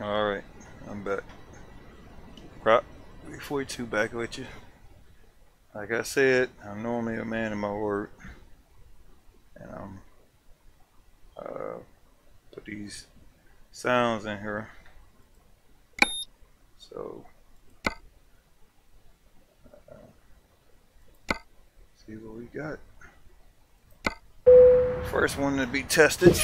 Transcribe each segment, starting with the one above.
Alright, I'm back. Croc 342 back with you. Like I said, I'm normally a man of my word. And I'm put these sounds in here. So see what we got. First one to be tested.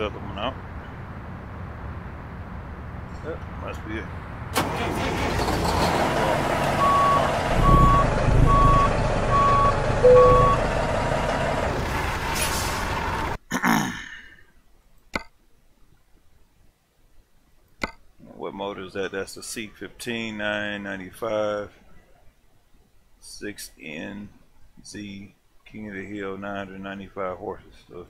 Other one out. That must be it. What motor is that? That's the C15 995 6NZ King of the Hill 995 horses. So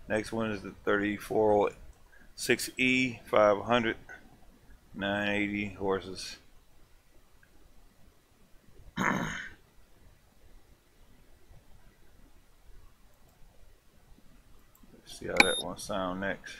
next one is the 3406E 500 980 horses. Let's see how that one sound next.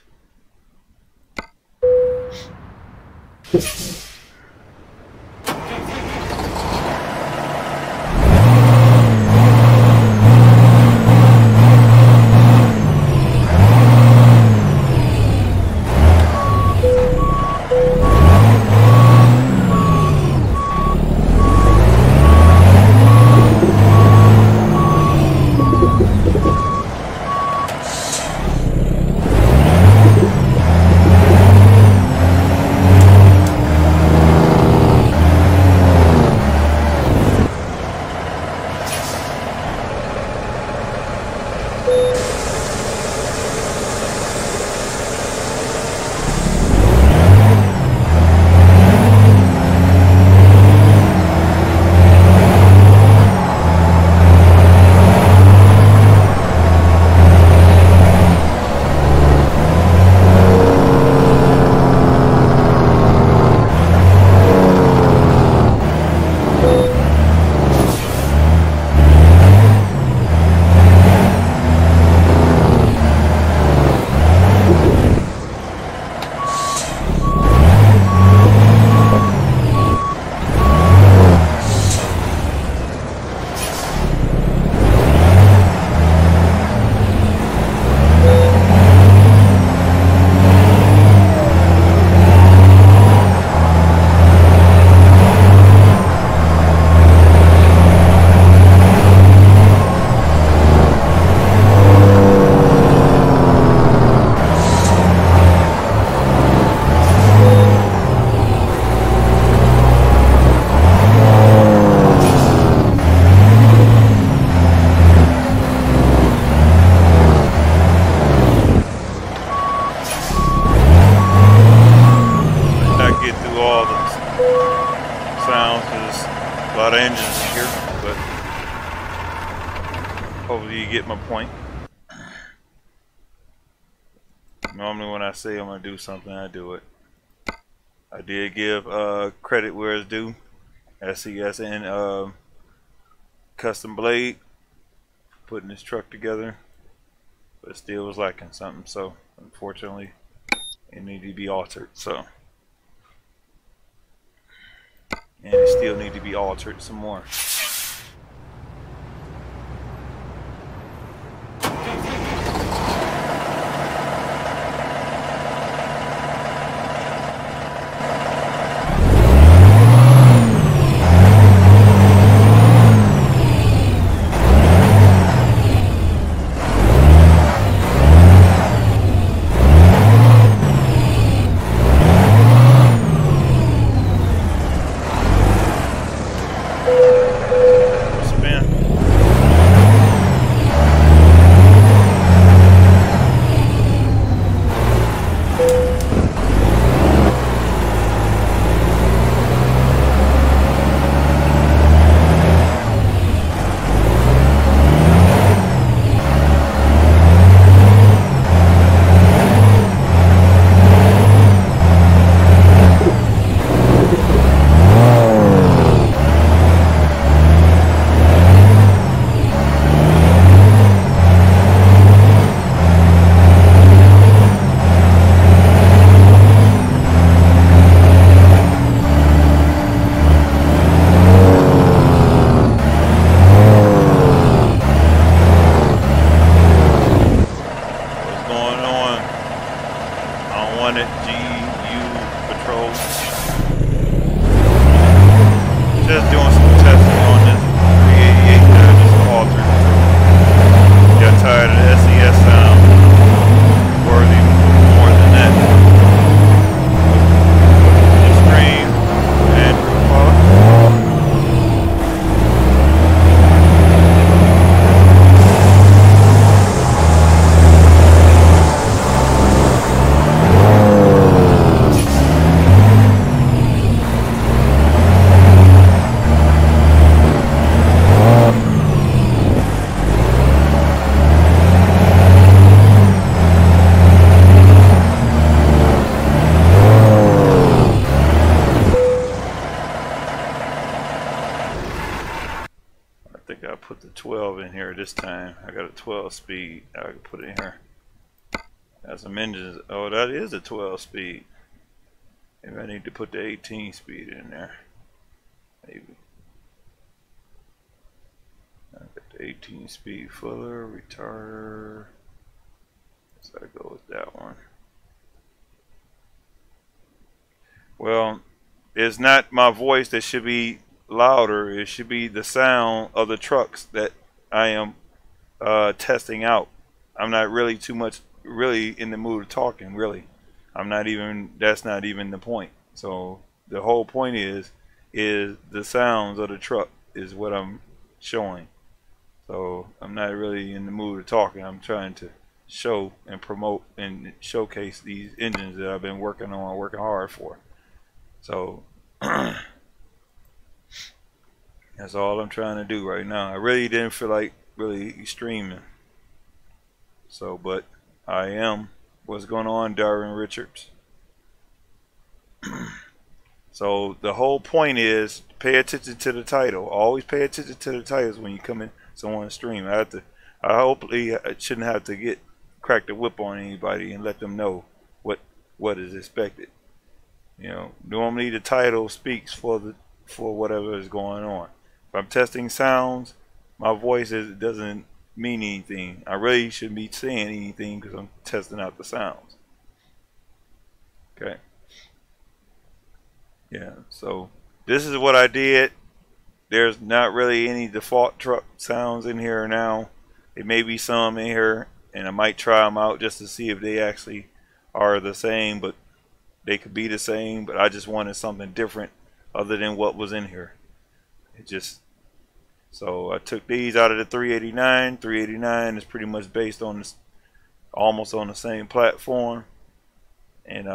hopefully you get my point. Normally when I say I'm going to do something, I do it. I did give credit where it's due. SES and Custom Blade putting this truck together, but it still was lacking something, so unfortunately it needed to be altered. So, and it still need to be altered some more. This time I got a 12 speed. I can put it in here. Got some engines. Oh, that is a 12 speed. Maybe I need to put the 18 speed in there. Maybe. I got the 18 speed fuller, retarder. So I go with that one. Well, it's not my voice that should be louder. It should be the sound of the trucks that I am testing out. I'm not really too much really in the mood of talking, really. I'm not even, that's not even the point. So the whole point is the sounds of the truck is what I'm showing. So I'm not really in the mood of talking. I'm trying to show and promote and showcase these engines that I've been working on, working hard for. So that's all I'm trying to do right now. I really didn't feel like really streaming. So, but I am. What's going on, Darren Richards? So the whole point is pay attention to the title. Always pay attention to the titles when you come in someone's stream. I hopefully I shouldn't have to crack the whip on anybody and let them know what is expected. You know, normally the title speaks for whatever is going on. If I'm testing sounds, my voice doesn't mean anything. I really shouldn't be saying anything because I'm testing out the sounds. Okay. Yeah, so this is what I did. There's not really any default truck sounds in here now. There may be some in here, and I might try them out just to see if they actually are the same, but they could be the same, but I just wanted something different other than what was in here. So I took these out of the 389. 389 is pretty much based on this, almost on the same platform, and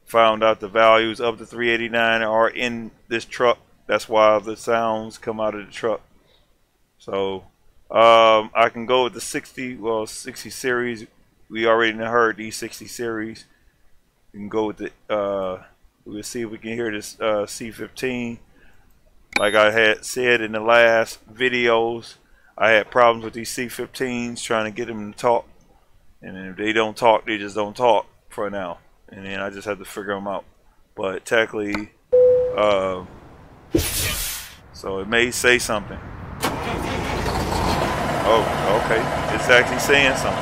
found out the values of the 389 are in this truck. That's why the sounds come out of the truck. So I can go with the 60 series. We already heard these 60 series. We can go with the, we'll see if we can hear this C15. Like I had said in the last videos, I had problems with these C15s trying to get them to talk. And if they don't talk, they just don't talk for now. And then I just have to figure them out. But technically, so it may say something. Oh, okay. It's actually saying something.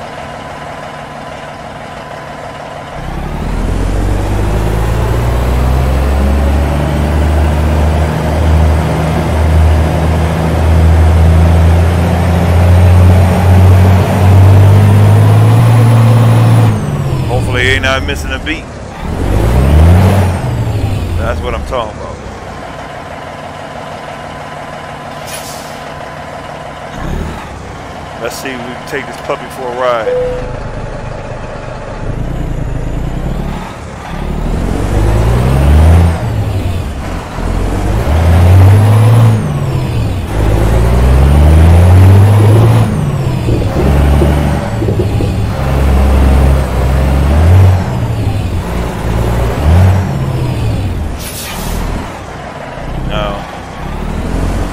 Hopefully you're not missing a beat. That's what I'm talking about. Let's see if we can take this puppy for a ride.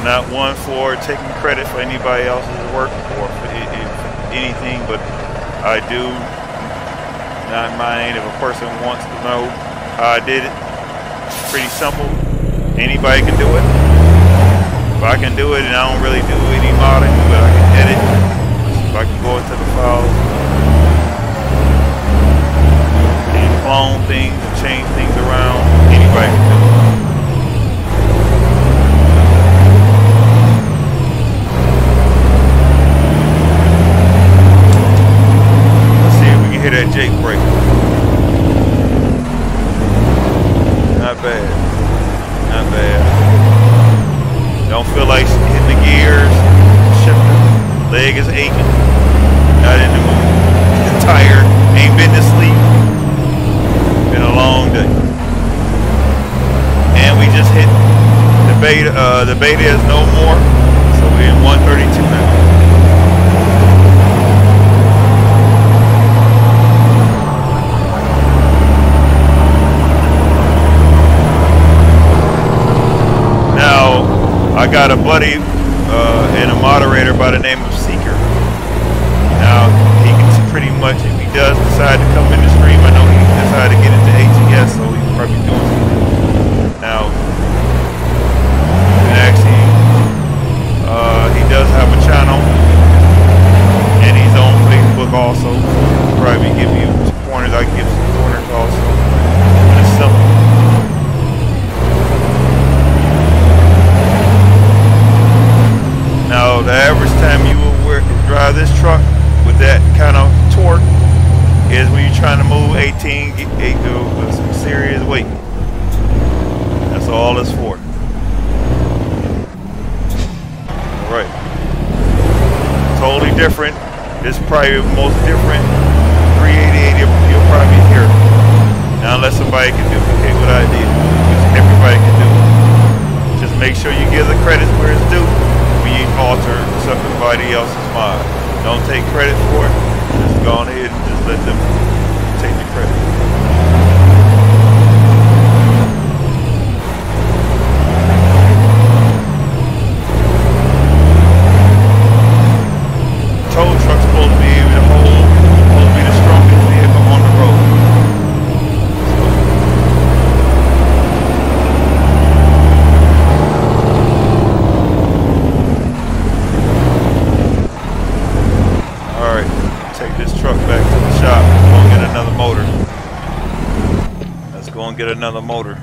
Not one for taking credit for anybody else's work or for anything, but I do not mind if a person wants to know how I did it. It's pretty simple. Anybody can do it. If I can do it, and I don't really do any modding, but I can edit. If I can go into the files and clone things and change things around, anybody can do it. Hear that Jake break. Not bad. Not bad. Don't feel like hitting the gears, shifting. Leg is aching. Not in the mood. Tired. Ain't been to sleep. Been a long day. And we just hit the beta. The beta is no more. So we're in 132 now. I got a buddy and a moderator by the name of Seeker. Now, he can pretty much, if he does decide to come in the stream, I know he decided to get into ATS, so he's probably doing something. Now, and actually, he does have a channel, and he's on Facebook also, so he'll probably give you some pointers. I can give some pointers also. It's simple. Now, the average time you will drive this truck with that kind of torque is when you're trying to move 18 with some serious weight. That's all it's for. Alright. Totally different. This is probably the most different 388 you'll probably hear. Now, unless somebody can duplicate what I did, which everybody can do. Just make sure you give the credits where it's due. You alter somebody else's mod. Don't take credit for it. Just go ahead and just let them take the credit. Tow truck's supposed to be able to hold, supposed to be the strongest vehicle on the road. Get another motor.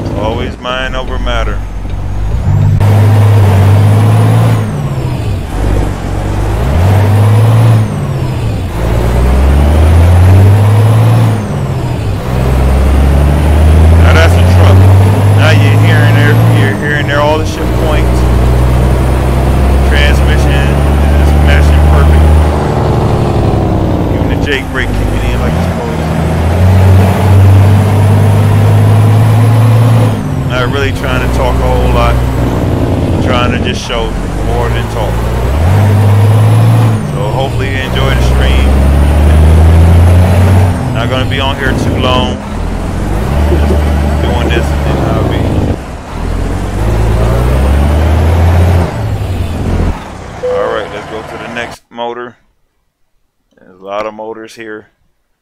It's always mind over matter. whole lot. I'm trying to just show more than talk. So hopefully you enjoy the stream. Not gonna be on here too long. Just doing this and then I'll be. Alright, let's go to the next motor. There's a lot of motors here.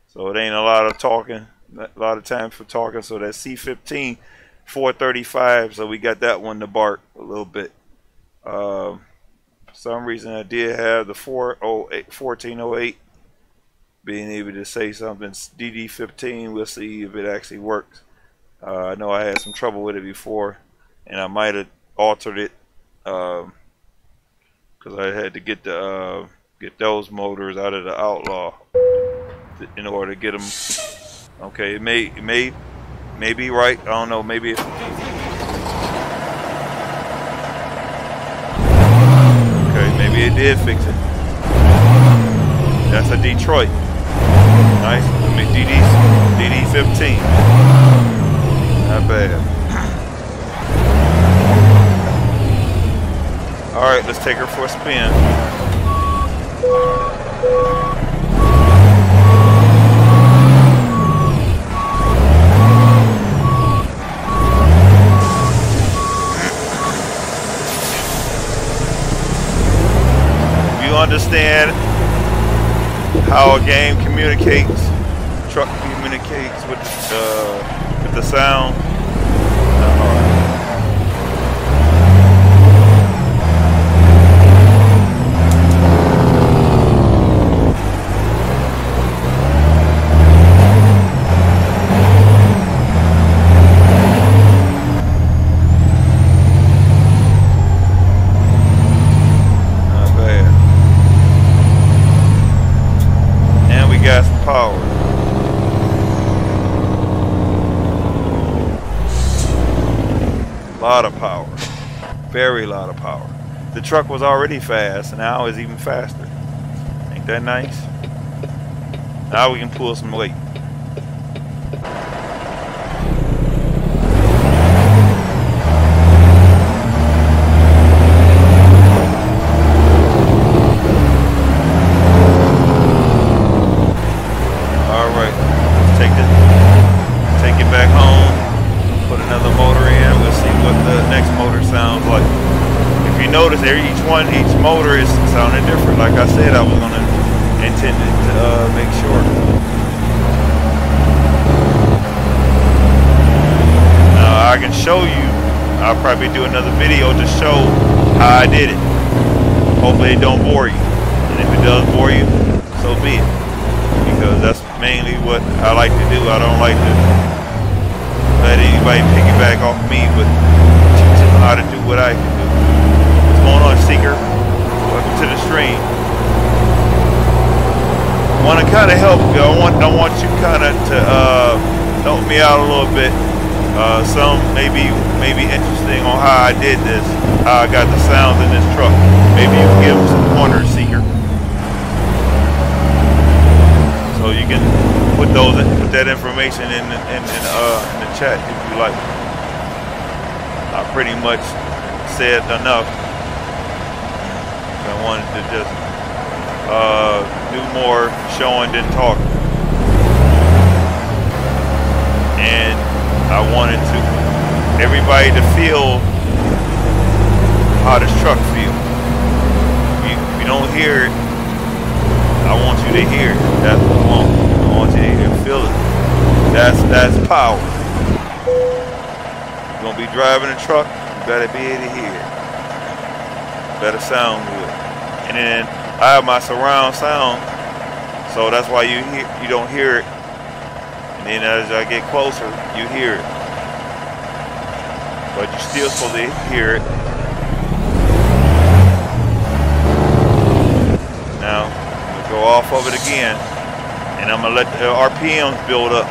So it ain't a lot of talking. A lot of time for talking. So that's C15 435. So we got that one to bark a little bit. For some reason I did have the 1408 being able to say something. DD15. We'll see if it actually works. I know I had some trouble with it before, and I might have altered it because I had to get the get those motors out of the Outlaw in order to get them. Okay, it may be right. I don't know. Maybe it's okay. Maybe it did fix it. That's a Detroit. Nice. I mean DD15. Not bad. All right, let's take her for a spin. Understand how a game communicates, truck communicates with the sound. Lot of power, very lot of power. The truck was already fast, now it's even faster. Ain't that nice? Now we can pull some weight. All right, take it back home. Put another motor in. We'll see what the next motor sounds like. If you notice, each motor is sounding different. Like I said, I was gonna intend to make sure. Now I can show you. I'll probably do another video to show how I did it. Hopefully it don't bore you. And if it does bore you, so be it. Because that's mainly what I like to do. I don't like to let anybody piggyback off me, but teach them how to do what I can do. What's going on, Seeker? Welcome to the stream. I want to kind of help you. I want you kind of to help me out a little bit. Some maybe interesting on how I did this, how I got the sounds in this truck. Maybe you can give them some pointers, Seeker. So you can put that information in the chat if you like. I pretty much said enough. I wanted to just do more showing than talking, and I wanted everybody to feel how this truck feels. If you don't hear it, I want you to hear it. That's what I want. I want you to feel it. That's power. You're gonna be driving a truck, you better be able to hear it. Better sound good. And then I have my surround sound, so that's why you don't hear it. And then as I get closer, you hear it. But you're still supposed to hear it. Now go off of it again, and I'm gonna let the RPMs build up.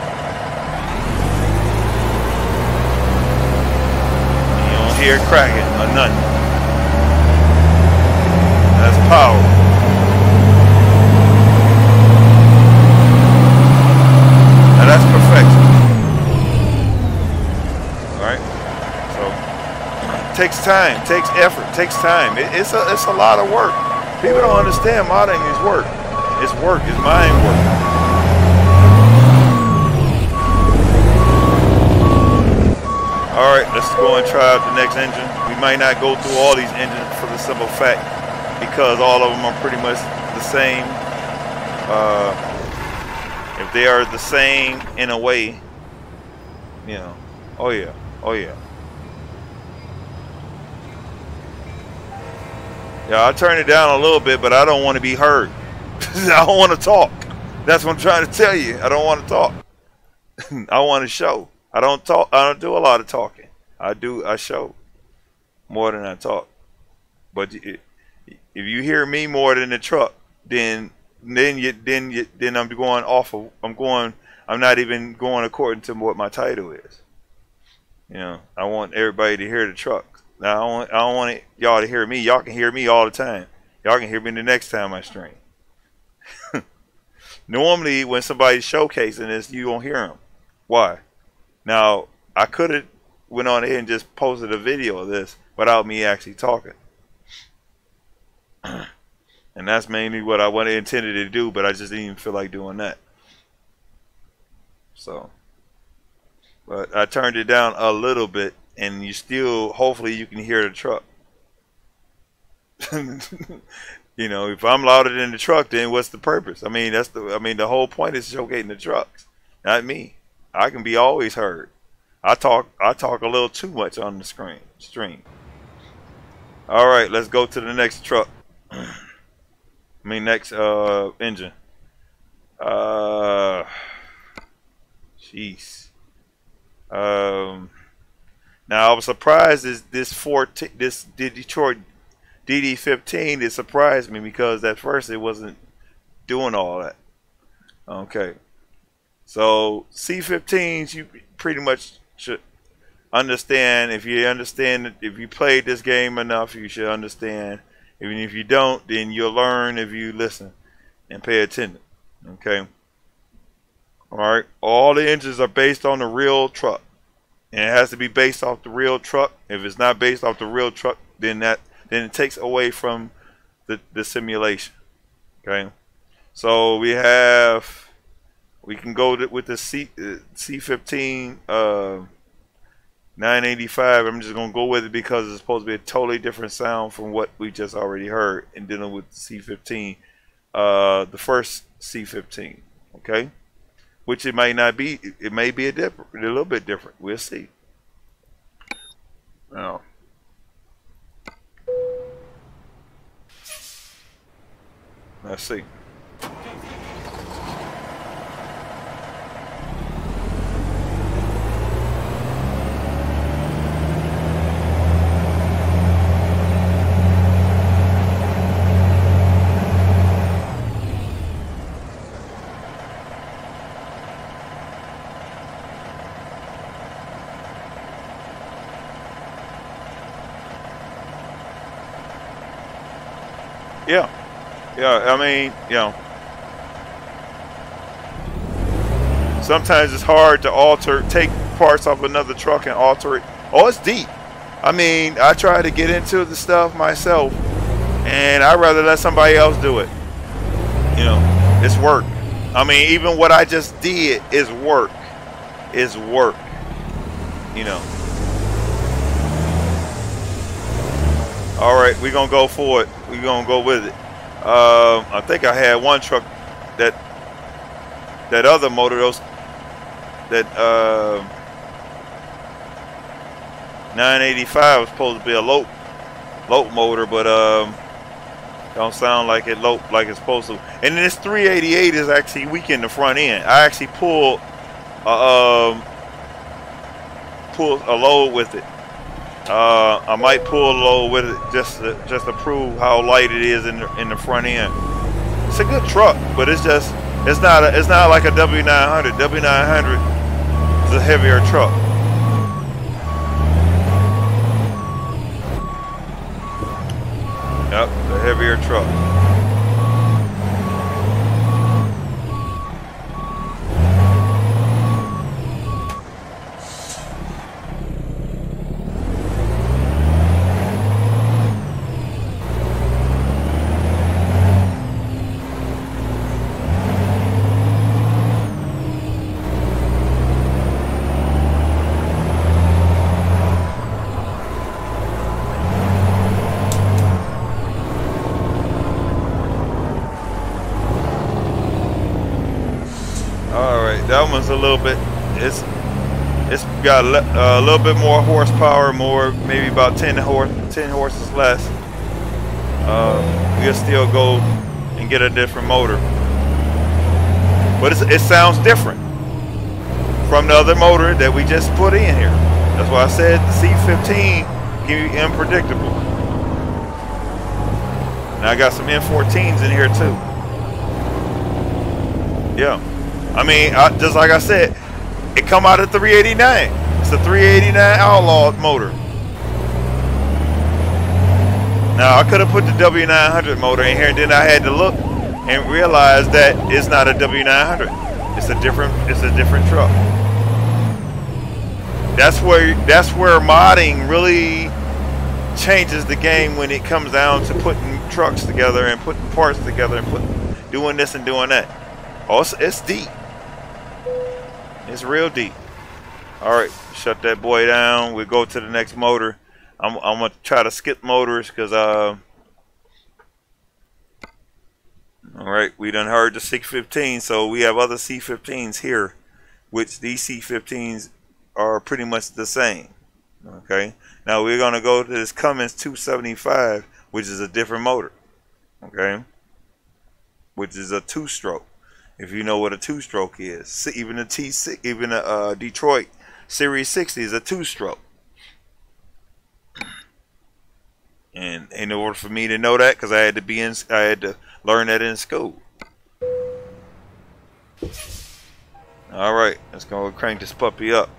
You don't hear it cracking or nothing. That's power. Now that's perfection. All right. So Takes time, takes effort, takes time. It's a lot of work. People don't understand modding is work. It's work, it's mind work. Alright, let's go and try out the next engine. We might not go through all these engines for the simple fact because all of them are pretty much the same. If they are the same in a way, you know. Oh yeah, oh yeah. Yeah, I turn it down a little bit, but I don't want to be heard. I don't want to talk. That's what I'm trying to tell you. I don't want to talk. I want to show. I don't talk. I don't do a lot of talking. I show more than I talk. But if you hear me more than the truck, then I'm going off of. I'm not even going according to what my title is. You know, I want everybody to hear the truck. Now I don't want y'all to hear me. Y'all can hear me all the time. Y'all can hear me the next time I stream. Normally, when somebody's showcasing this, you won't hear them. Why? Now, I could have went on ahead and just posted a video of this without me actually talking. And that's mainly what I intended to do, but I just didn't even feel like doing that. So, but I turned it down a little bit, and you still, hopefully you can hear the truck. You know, if I'm louder than the truck, then what's the purpose? I mean, the whole point is showcasing the trucks, not me. I can be always heard. I talk a little too much on the stream. All right, let's go to the next truck. Next engine. Jeez. Now I was surprised this Detroit DD15. It surprised me because at first it wasn't doing all that. Okay, so C15s you pretty much should understand. If you played this game enough, you should understand. Even if you don't, then you'll learn if you listen and pay attention. Okay. All right. All the engines are based on the real truck, and it has to be based off the real truck. If it's not based off the real truck, then it takes away from the simulation. Okay. So we can go with the C15 985. I'm just gonna go with it because it's supposed to be a totally different sound from what we just already heard in dealing with C15, the first C15. Okay, which it might not be. It may be a little bit different. We'll see. Now, let's see. Yeah, I mean, you know, sometimes it's hard to take parts off another truck and alter it. Oh, it's deep. I mean, I try to get into the stuff myself, and I'd rather let somebody else do it. You know, it's work. I mean, even what I just did is work. Is work. You know. All right, we're gonna go for it. We're gonna go with it. I think I had one truck that other motor, that 985 was supposed to be a lope motor, but don't sound like it lope like it's supposed to. And this 388 is actually weak in the front end. I actually pulled a load with it. I might pull a load with it just to prove how light it is in the front end. It's a good truck, but it's not like a W900. W900 is a heavier truck. Yep, the heavier truck. performance a little bit. It's got a little bit more horsepower, maybe about 10 horses less. We'll still go and get a different motor, but it sounds different from the other motor that we just put in here. That's why I said the C15 can be unpredictable. Now I got some M14s in here too. Yeah, I mean, just like I said, it come out of 389. It's a 389 Outlaw motor. Now I could have put the W900 motor in here, and then I had to look and realize that it's not a W900. It's a different truck. That's where modding really changes the game, when it comes down to putting trucks together and putting parts together and doing this and doing that. Oh, it's deep. It's real deep. All right, shut that boy down. We'll go to the next motor. I'm gonna try to skip motors because all right, we done heard the C15, so we have other C15s here, which these C15s are pretty much the same. Okay, now we're gonna go to this Cummins 275, which is a different motor. Okay, which is a 2-stroke. If you know what a 2-stroke is, even the T6, even the Detroit Series 60 is a 2-stroke. And in order for me to know that, because I had to learn that in school. All right, let's go crank this puppy up.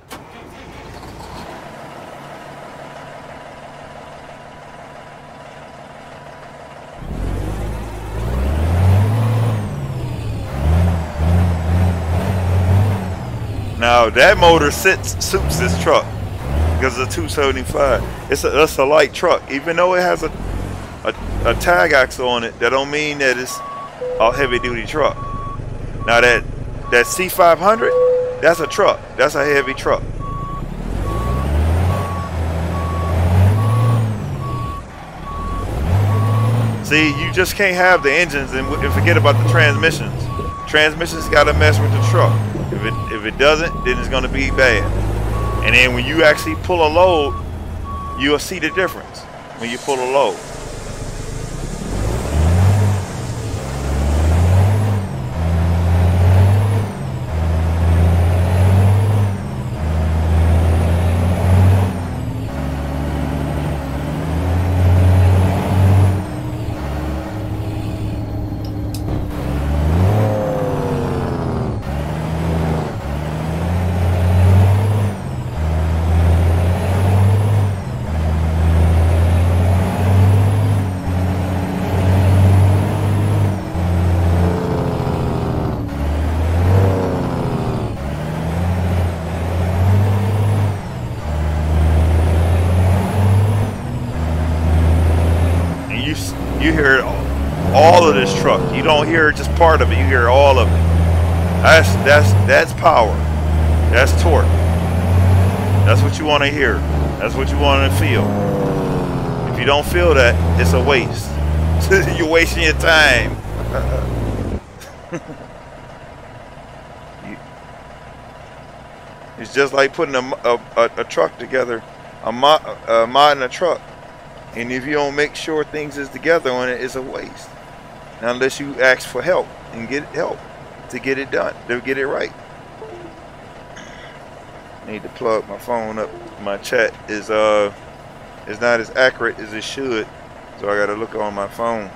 Now that motor suits this truck because it's a 275. It's a light truck, even though it has a tag axle on it. That don't mean that it's a heavy duty truck. Now that C500, that's a truck. That's a heavy truck. See, you just can't have the engines and forget about the transmissions. Transmissions got to mess with the truck. If it doesn't, then it's going to be bad. And then when you actually pull a load, you'll see the difference when you pull a load. You hear all of this truck. You don't hear just part of it. You hear all of it. That's power. That's torque. That's what you want to hear. That's what you want to feel. If you don't feel that, it's a waste. You're wasting your time. It's just like putting a truck together, modding a truck. And if you don't make sure things is together on it, it's a waste. Now, unless you ask for help and get help to get it done, to get it right. Need to plug my phone up. My chat is not as accurate as it should, so I got to look on my phone.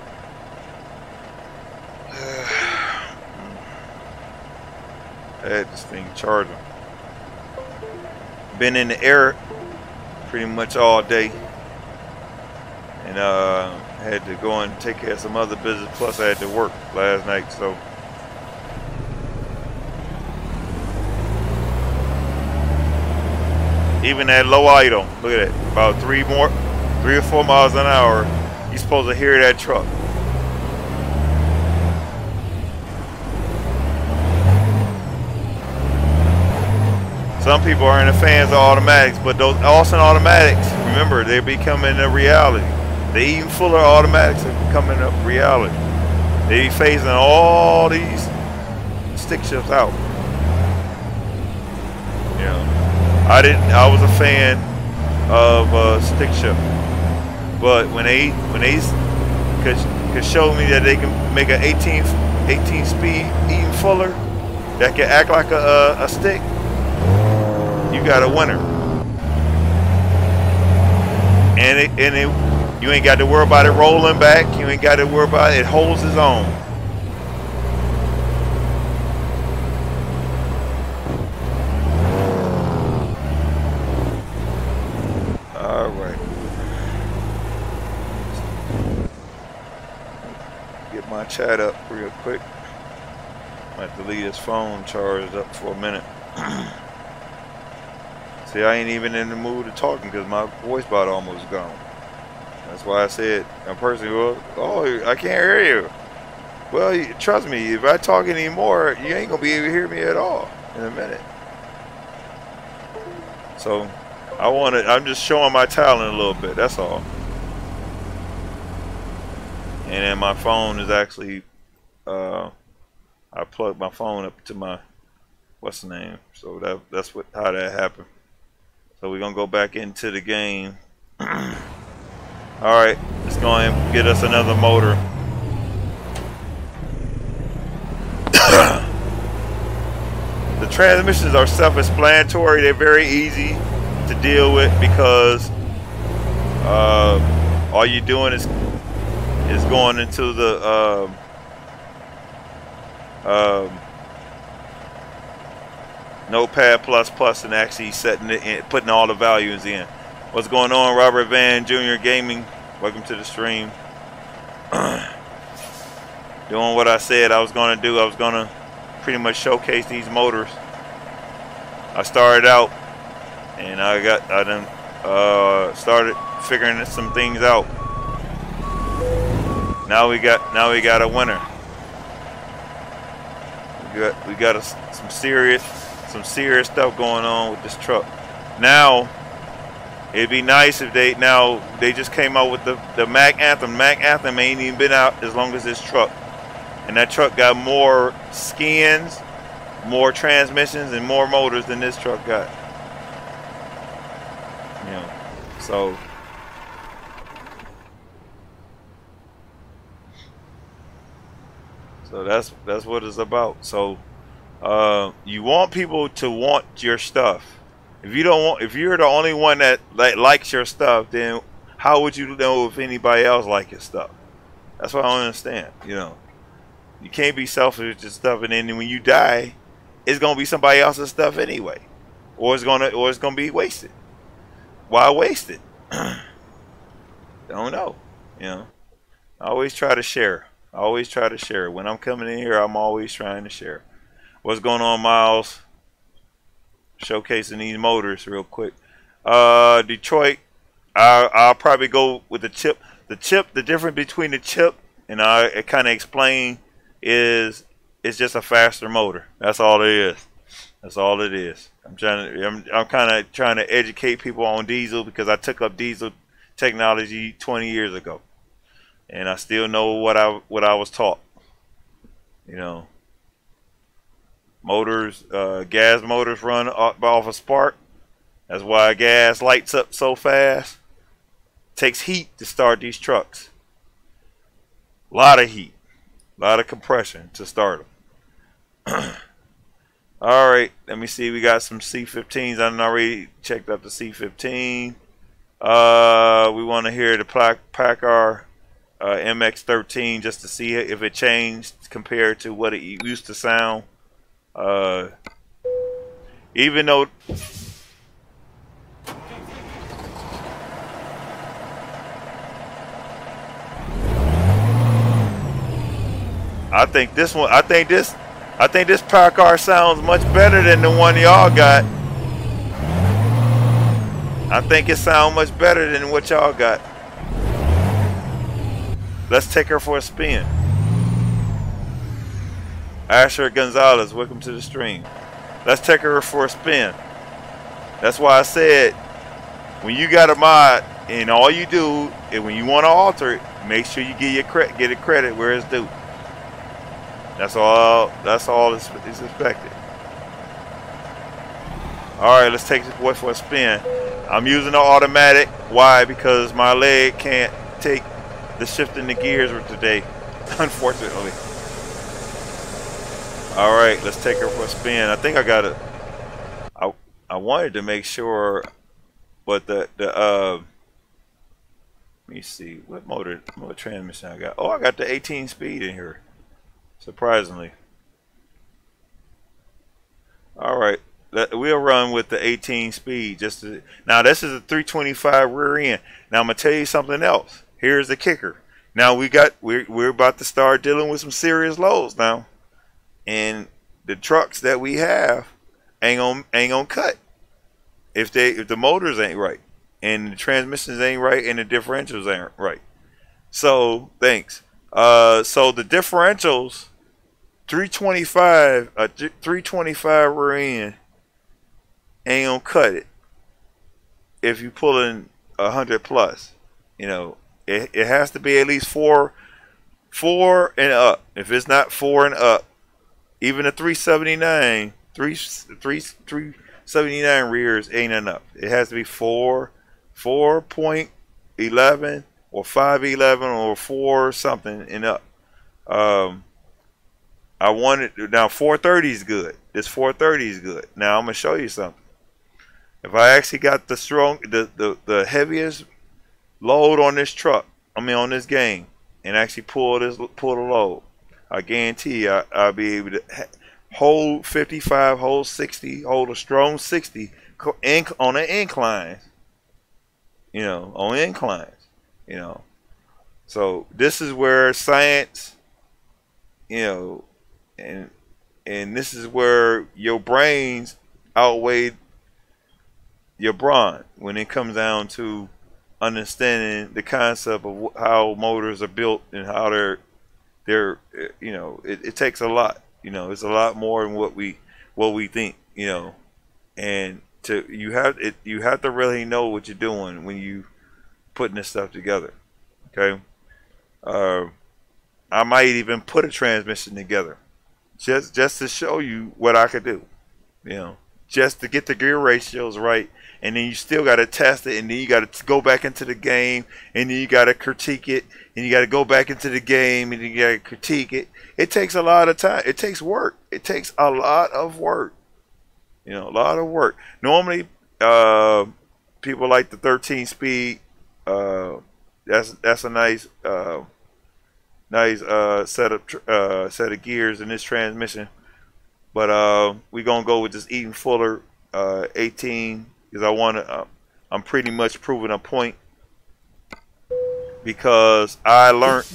I had this thing charging. Been in the air pretty much all day. And had to go and take care of some other business. Plus, I had to work last night, so even at low idle, look at that, about 3 or 4 miles an hour, you're supposed to hear that truck. Some people aren't fans of automatics, but those Austin automatics, remember, they're becoming a reality. The even fuller automatics are becoming a reality. They phasing all these stick shifts out. You know, I was a fan of stick shift, but when they could show me that they can make an 18 speed even fuller that can act like a stick, you got a winner. And you ain't got to worry about it rolling back. You ain't got to worry about it. It holds its own. All right. Get my chat up real quick. I have to leave this phone charged up for a minute. See, I ain't even in the mood of talking because my voice box almost gone. That's why I said, a person goes, oh, I can't hear you. Well, trust me, if I talk anymore, you ain't going to be able to hear me at all in a minute. So, I'm just showing my talent a little bit, that's all. And then my phone is actually, I plugged my phone up to my, what's the name? So that's how that happened. So we're going to go back into the game. Alright, let's go ahead and get us another motor. The transmissions are self-explanatory. They're very easy to deal with because all you're doing is going into the Notepad++ and actually setting it in, putting all the values in. What's going on, Robert Van Jr. Gaming? Welcome to the stream. Doing what I said I was going to do. I was going to pretty much showcase these motors. I started out and I done started figuring some things out. Now we got a winner. We got some serious stuff going on with this truck. Now it'd be nice if they just came out with the Mac Anthem. Mac Anthem ain't even been out as long as this truck, and that truck got more skins, more transmissions, and more motors than this truck got. You know, so that's what it's about. So you want people to want your stuff. If you're the only one that likes your stuff, then how would you know if anybody else likes your stuff? That's what I don't understand. You know, you can't be selfish with your stuff, and then when you die, it's gonna be somebody else's stuff anyway, or it's gonna be wasted. Why waste it? Don't know. You know, I always try to share. When I'm coming in here, I'm always trying to share. What's going on, Miles? Showcasing these motors real quick. Detroit, I'll probably go with the chip. The difference between the chip and I kind of explain is it's just a faster motor. That's all it is. That's all it is. I'm kind of trying to educate people on diesel because I took up diesel technology 20 years ago, and I still know what I was taught. You know. Motors, gas motors run off a spark. That's why gas lights up so fast. Takes heat to start these trucks. A lot of heat, a lot of compression to start them. All right, let me see. We got some C15s. I already checked out the C15. We want to hear the Packard MX-13 just to see if it changed compared to what it used to sound. Even though I think this Packard sounds much better than the one y'all got. I think it sounds much better than what y'all got. Let's take her for a spin. Asher Gonzalez, welcome to the stream. Let's take her for a spin. That's why I said, when you got a mod and all you do is when you want to alter it, make sure you get it credit where it's due. That's all is expected. All right, let's take this boy for a spin. I'm using the automatic. Why? Because my leg can't take the shifting the gears today, unfortunately. All right, let's take her for a spin. I think I got it. I wanted to make sure, but let me see what motor transmission I got. Oh, I got the 18 speed in here, surprisingly. All right, we'll run with the 18 speed. Now this is a 325 rear end. Now I'm gonna tell you something else. Here's the kicker. Now we're about to start dealing with some serious loads now, and the trucks that we have ain't gonna cut if the motors ain't right, and the transmissions ain't right, and the differentials ain't right. So thanks. So the differentials, 325 rear end ain't gonna cut it if you pulling 100 plus. You know, it has to be at least four and up. If it's not 4 and up, even a 379 rears ain't enough. It has to be 4.11 or 511 or 4 something and up. I wanted now 430 is good. This 430 is good. Now I'm gonna show you something. If I actually got the heaviest load on this truck, I mean on this game, and actually pull the load, I guarantee you I'll be able to hold 55, hold 60, hold a strong 60 on the inclines. You know, on inclines. You know, so this is where science, you know, and this is where your brains outweigh your brawn when it comes down to understanding the concept of how motors are built and how they're you know, it takes a lot. You know, it's a lot more than what we think. You know, and you have to really know what you're doing when you putting this stuff together. Okay, I might even put a transmission together just to show you what I could do. You know, just to get the gear ratios right. And then you still got to test it, and then you got to go back into the game, and then you got to critique it, and you got to go back into the game, and then you got to critique it. It takes a lot of time. It takes work. It takes a lot of work. You know, a lot of work. Normally, people like the 13 speed. That's a nice set of gears in this transmission. But we're gonna go with this Eaton Fuller 18. Because I'm pretty much proving a point, because I learned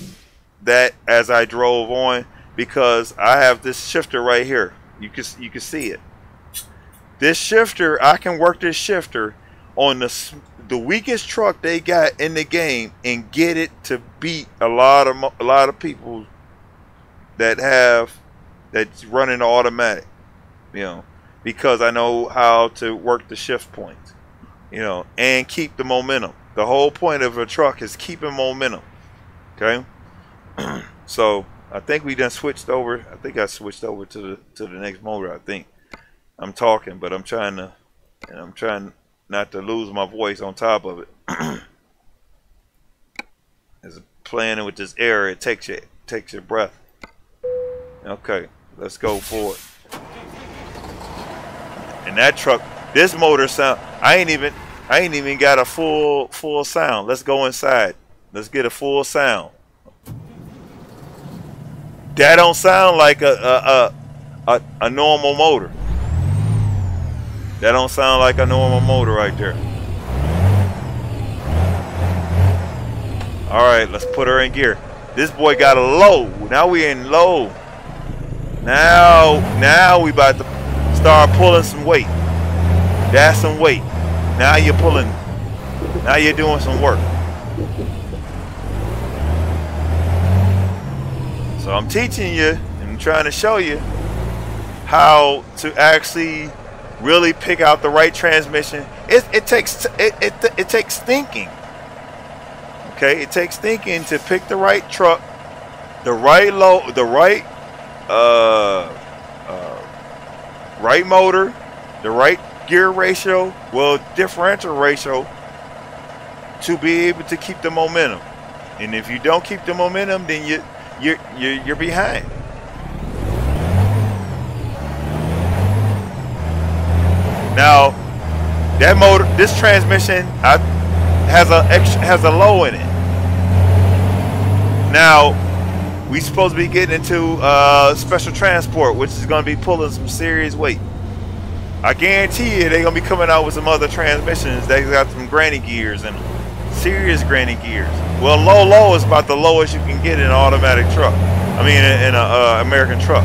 that as I drove on, because I have this shifter right here. You can see it. This shifter, I can work this shifter on the weakest truck they got in the game and get it to beat a lot of people that's running the automatic. You know. Because I know how to work the shift points, you know, and keep the momentum. The whole point of a truck is keeping momentum. Okay, so I think we done switched over. I think I switched over to the next motor. I think I'm talking, but I'm trying not to lose my voice on top of it. As playing with this air, it takes your breath. Okay, let's go forward. And that truck, this motor sound, I ain't even got a full sound. Let's go inside. Let's get a full sound. That don't sound like a normal motor. That don't sound like a normal motor right there. All right, let's put her in gear. This boy got a low. Now we in low. Now we about to start pulling some weight. That's some weight. Now you're pulling. Now you're doing some work. So I'm teaching you and I'm trying to show you how to actually really pick out the right transmission. It takes thinking. Okay, it takes thinking to pick the right truck, the right load, the right right motor, the right gear ratio, well, differential ratio, to be able to keep the momentum. And if you don't keep the momentum, then you're behind. Now, that motor, this transmission has a low in it. Now, we supposed to be getting into special transport, which is going to be pulling some serious weight. I guarantee you they're going to be coming out with some other transmissions that got some granny gears in them. Serious granny gears. Well, low is about the lowest you can get in an automatic truck. I mean, in an American truck.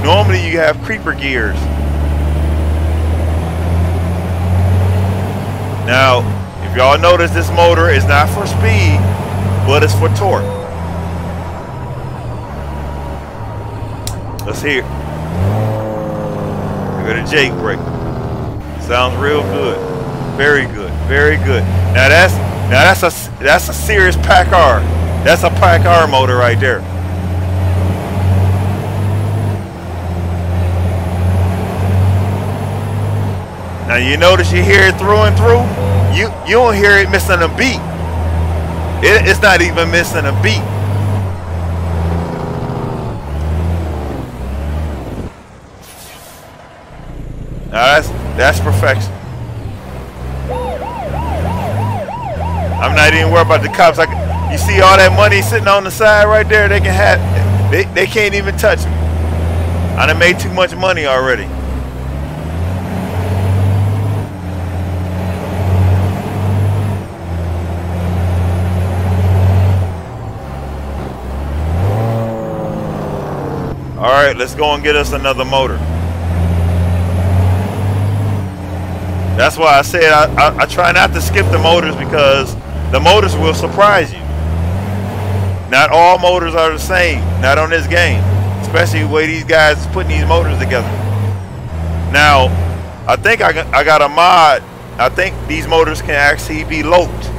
Normally you have creeper gears. Now, if y'all notice, this motor is not for speed, but it's for torque. Let's hear it. Look at the Jake brake. Sounds real good. Very good. Very good. Now that's a serious Packard. That's a Packard motor right there. Now you notice you hear it through and through. You don't hear it missing a beat. It's not even missing a beat. Now that's perfection. I'm not even worried about the cops. You see all that money sitting on the side right there? They can have. They can't even touch me. I done made too much money already. All right, let's go and get us another motor. That's why I said I try not to skip the motors, because the motors will surprise you. Not all motors are the same, not on this game, especially the way these guys is putting these motors together. Now, I think I got a mod. I think these motors can actually be loped.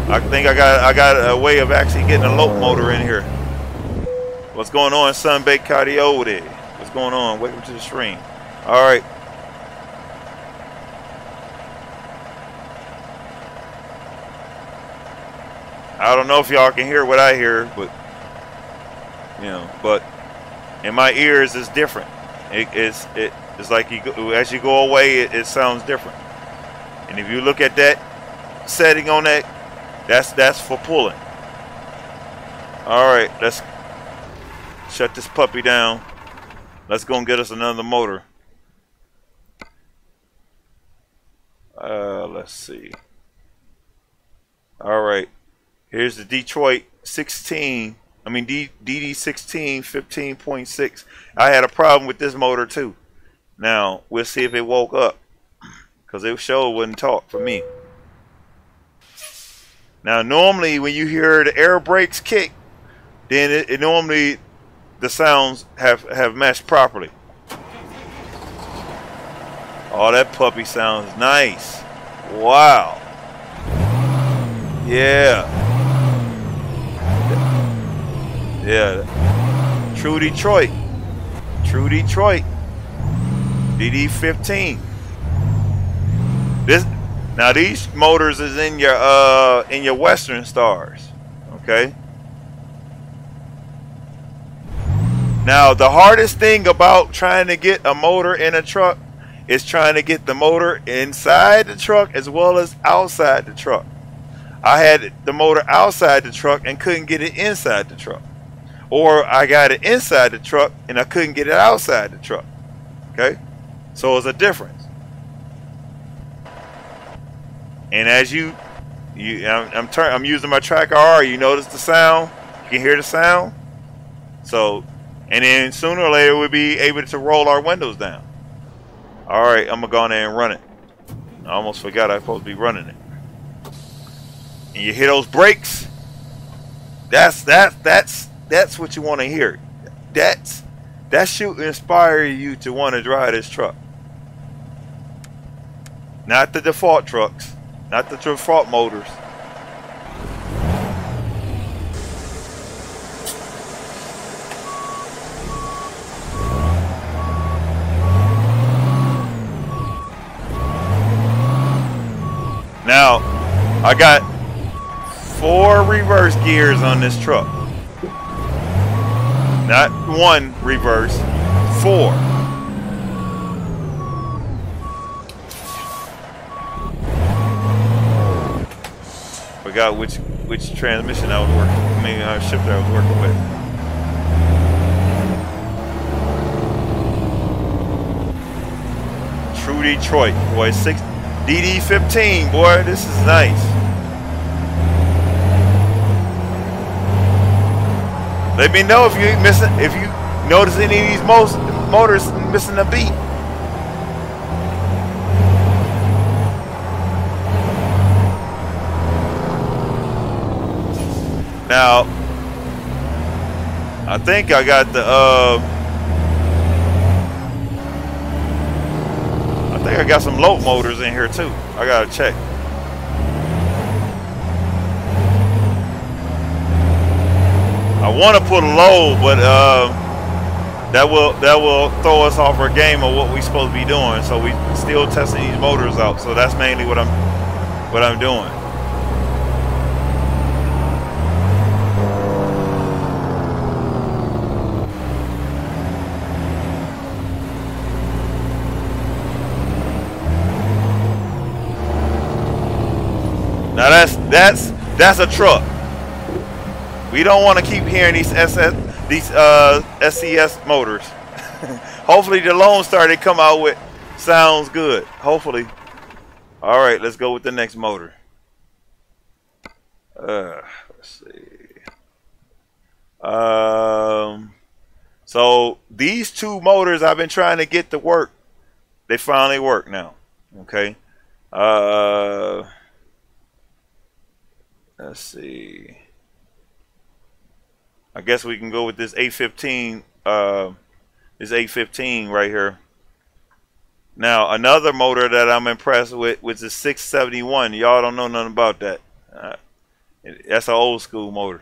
I think I got a way of actually getting a lope motor in here. What's going on, Sunbaked Coyote? What's going on? Welcome to the stream. All right. I don't know if y'all can hear what I hear, but but in my ears it's different. It's like as you go away, it sounds different. And if you look at that setting on that, that's for pulling. All right, let's shut this puppy down. Let's go and get us another motor. Let's see. All right. Here's the Detroit 16. I mean DD16 15.6. I had a problem with this motor too. Now we'll see if it woke up, because it sure wouldn't talk for me. Now normally when you hear the air brakes kick, then it normally the sounds have meshed properly. Oh, that puppy sounds nice. Wow. Yeah. Yeah, true Detroit, true Detroit, DD15. Now these motors is in your Western Stars, okay. Now the hardest thing about trying to get a motor in a truck is trying to get the motor inside the truck as well as outside the truck. I had the motor outside the truck and couldn't get it inside the truck. Or I got it inside the truck and I couldn't get it outside the truck. Okay, so it's a difference. And as I'm using my tracker R. You notice the sound? You can hear the sound. So, and then sooner or later we'll be able to roll our windows down. All right, I'm gonna go in there and run it. I almost forgot I was supposed to be running it. And you hear those brakes? That's what you want to hear. That should inspire you to want to drive this truck. Not the default trucks, not the default motors. Now, I got 4 reverse gears on this truck. Not 1 reverse, 4. Forgot which transmission I was working. I mean, shifter I was working with. True Detroit, boy. DD15, boy. This is nice. Let me know if you notice any of these motors missing a beat. Now, I think I got the I think I got some low motors in here too. I gotta check. I want to put a low, but that will throw us off our game of what we're supposed to be doing. So we still testing these motors out. So that's mainly what I'm doing. Now that's a truck. We don't want to keep hearing these SCS motors. Hopefully the Lone Star they come out with sounds good. Hopefully. All right, let's go with the next motor. Let's see. So these 2 motors I've been trying to get to work. They finally work now. Okay. Let's see. I guess we can go with this 815. This 815 right here. Now another motor that I'm impressed with was the 671. Y'all don't know nothing about that. That's an old school motor.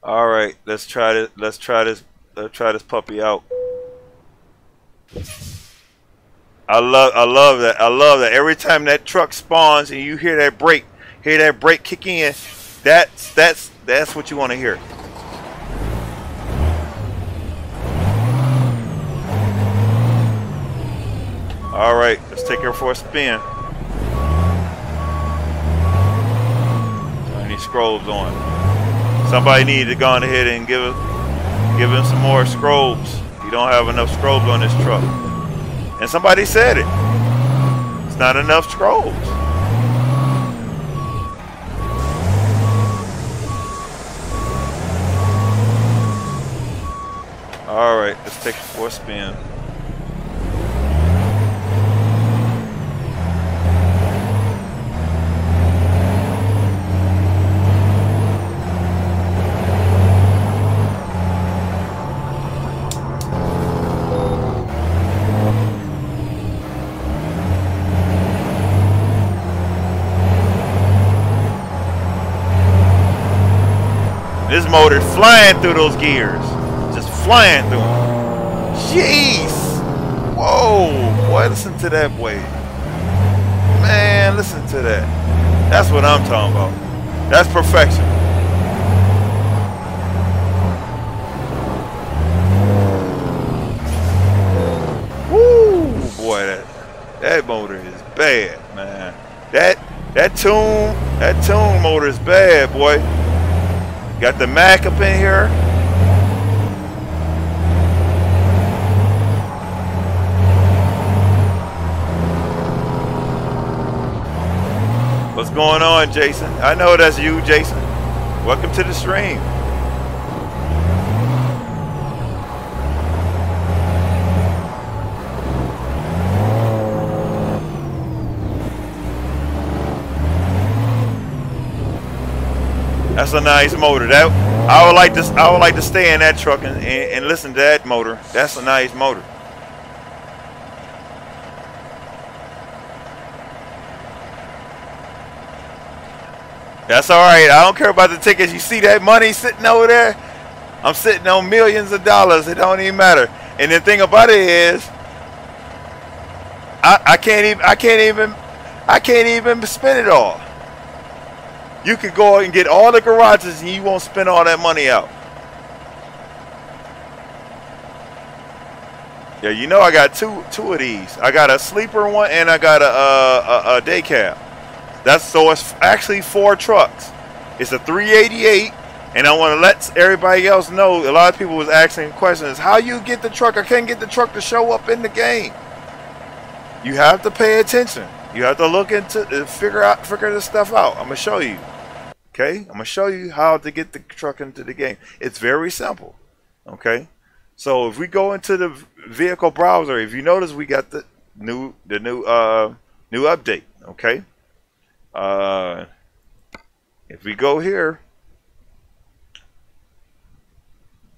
All right, let's try this. Let's try this puppy out. I love that. I love that. Every time that truck spawns and you hear that brake kick in, that's what you want to hear. All right, let's take her for a spin. Turn these scrolls on. Somebody needed to go on ahead and give him some more scrolls. You don't have enough scrolls on this truck. And somebody said it. It's not enough scrolls. All right, let's take it for a spin. This motor flying through those gears. Just flying through them. Jeez. Whoa. Boy, listen to that, boy. Man, listen to that. That's what I'm talking about. That's perfection. Woo. Boy, that motor is bad, man. That tune motor is bad, boy. Got the Mac up in here. What's going on, Jason? I know that's you, Jason. Welcome to the stream. That's a nice motor. That I would like to stay in that truck and listen to that motor. That's a nice motor. That's all right. I don't care about the tickets. You see that money sitting over there? I'm sitting on millions of dollars. It don't even matter. And the thing about it is, I can't even spend it all. You could go and get all the garages and you won't spend all that money out. Yeah, you know I got two of these. I got a sleeper one and I got a day cab. So it's actually 4 trucks. It's a 388, and I want to let everybody else know. A lot of people was asking questions: how you get the truck? I can't get the truck to show up in the game. You have to pay attention. You have to look into figure this stuff out. I'm gonna show you. Okay, I'm gonna show you how to get the truck into the game. It's very simple. Okay, so if we go into the vehicle browser, if you notice, we got the new update. Okay, if we go here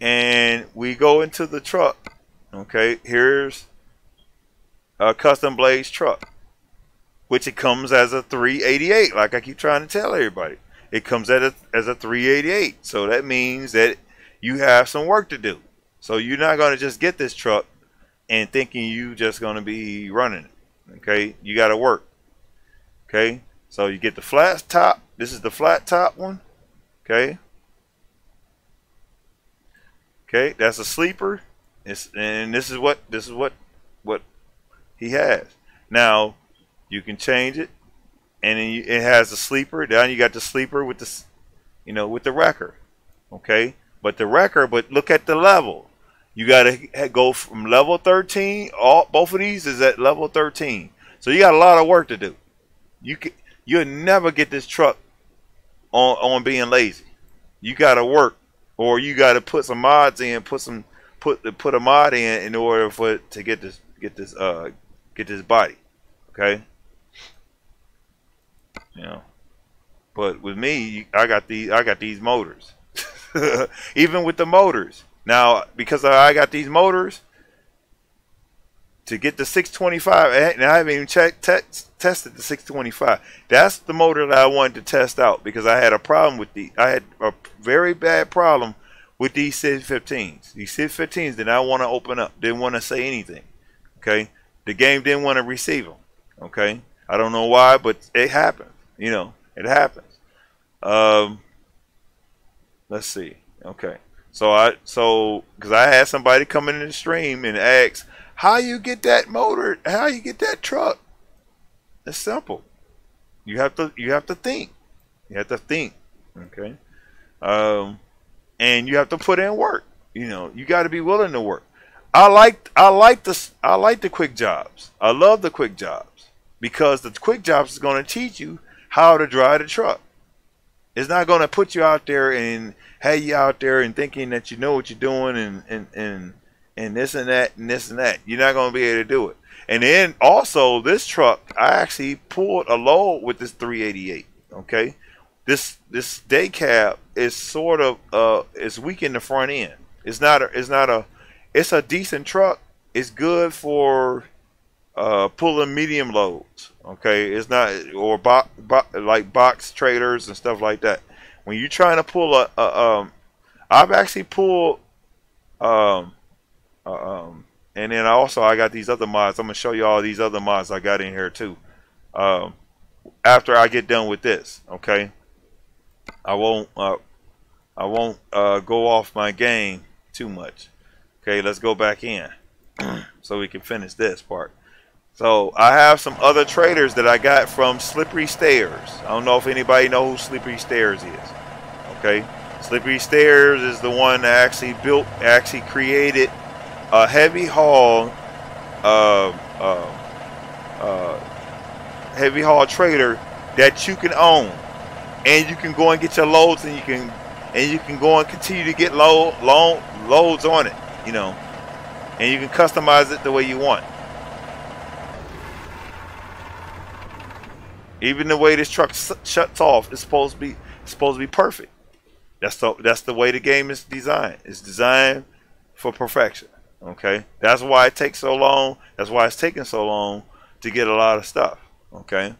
and we go into the truck, okay, here's a custom blades truck, which it comes as a 388. Like I keep trying to tell everybody, it comes as a 388. So that means that you have some work to do. So you're not going to just get this truck and thinking you just going to be running it. Okay, you got to work. Okay, so you get the flat top. This is the flat top one. Okay. Okay, that's a sleeper. And this is what he has. Now you can change it, and then it has a sleeper. Down you got the sleeper with the, with the wrecker. Okay, but look at the level. You got to go from level 13. Both of these is at level 13. So you got a lot of work to do. You'll never get this truck on being lazy. You got to work, or you got to put some mods in, put a mod in order for it to get this body. Okay. But with me, I got these motors. Even with the motors. Now, because I got these motors, to get the 625, and I haven't even tested the 625. That's the motor that I wanted to test out, because I had a problem with I had a very bad problem with these SID 15s. These SID 15s did not want to open up, didn't want to say anything. Okay, the game didn't want to receive them. Okay, I don't know why, but it happens. It happens. Let's see. Okay. So because I had somebody come in the stream and ask, how you get that motor? How you get that truck? It's simple. You have to think. You have to think. Okay. And you have to put in work. You got to be willing to work. I like the quick jobs. I love the quick jobs, because the quick jobs is going to teach you how to drive the truck. It's not going to put you out there and have you out there and thinking that you know what you're doing and this and that and this and that. You're not going to be able to do it. And then also this truck, I actually pulled a load with this 388. Okay, this day cab is sort of it's weak in the front end. It's a decent truck. It's good for pulling medium loads. Okay, it's not, or like box trailers and stuff like that. When you're trying to pull I've actually pulled and then I got these other mods. I'm gonna show you all these other mods I got in here too. After I get done with this, okay. I won't go off my game too much. Okay, let's go back in so we can finish this part. So I have some other traders that I got from Slippery Stairs. I don't know if anybody knows who Slippery Stairs is. Okay, Slippery Stairs is the one that actually created a heavy haul trader that you can own, and you can go and get your loads, and you can go and continue to get loads on it, and you can customize it the way you want. Even the way this truck shuts off is supposed to be perfect. That's the way the game is designed. It's designed for perfection. Okay, that's why it takes so long. That's why it's taking so long to get a lot of stuff. Okay,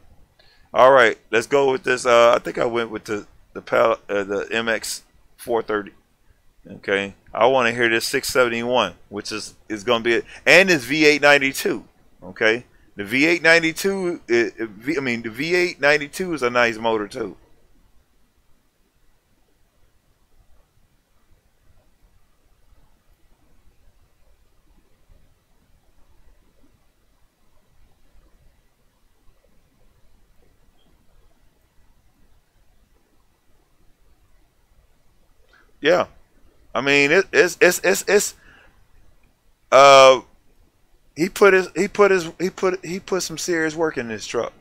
all right, let's go with this. I think I went with the MX 430. Okay, I want to hear this 671, which is going to be it, and this V892. Okay, The V892, I mean, the V892 is a nice motor too. Yeah, I mean, it's he put some serious work in this truck.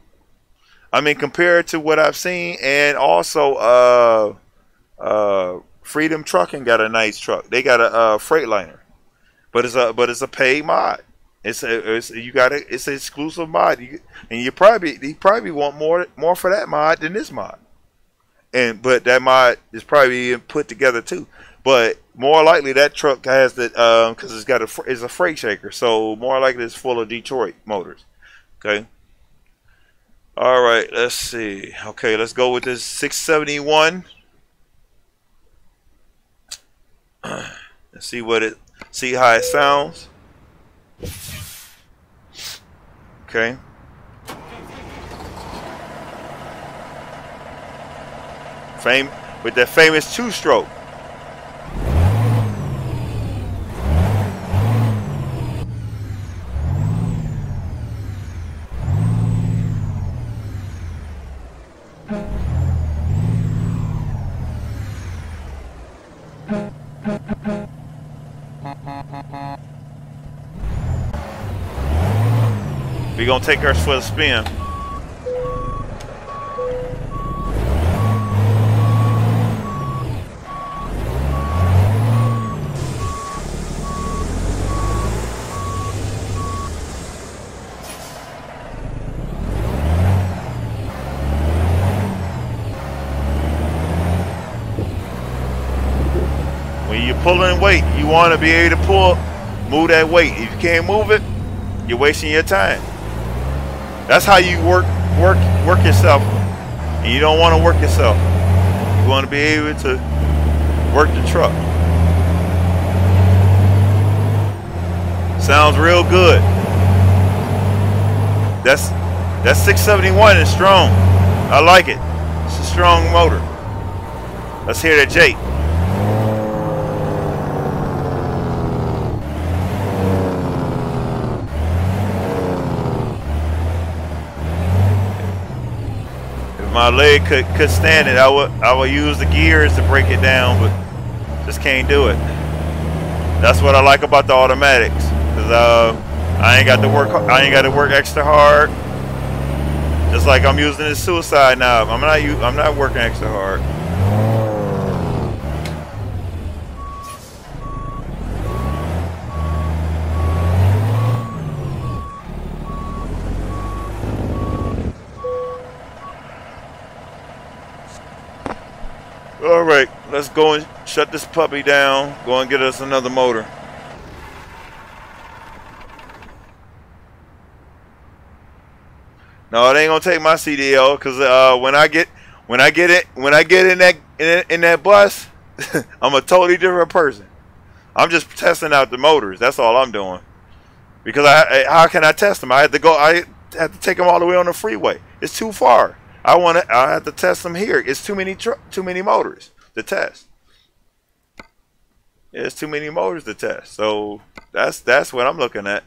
I mean, compared to what I've seen, and also Freedom Trucking got a nice truck. They got a Freightliner, but it's a paid mod. It's an exclusive mod, and he probably want more for that mod than this mod. But that mod is probably put together too. But more likely that truck has the because it's a freight shaker, so more likely it's full of Detroit motors. Okay. All right, let's see. Okay, let's go with this 671. Let's see how it sounds. Okay. With that famous two-stroke. We're gonna take ours for a spin. When you're pulling weight, you want to be able to move that weight. If you can't move it, you're wasting your time. That's how you work yourself. And you don't want to work yourself. You want to be able to work the truck. Sounds real good. That 671 is strong. I like it. It's a strong motor. Let's hear that Jake. My leg could stand it. I would use the gears to break it down, but just can't do it. That's what I like about the automatics, cause I ain't got to work extra hard. Just like I'm using this suicide knob. I'm not working extra hard. Alright, let's go and shut this puppy down. Go and get us another motor. No, it ain't gonna take my CDL because when I get in that bus, I'm a totally different person. I'm just testing out the motors. That's all I'm doing. Because how can I test them? I have to take them all the way on the freeway. It's too far. I have to test them here. It's too many motors to test. It's too many motors to test. So that's what I'm looking at.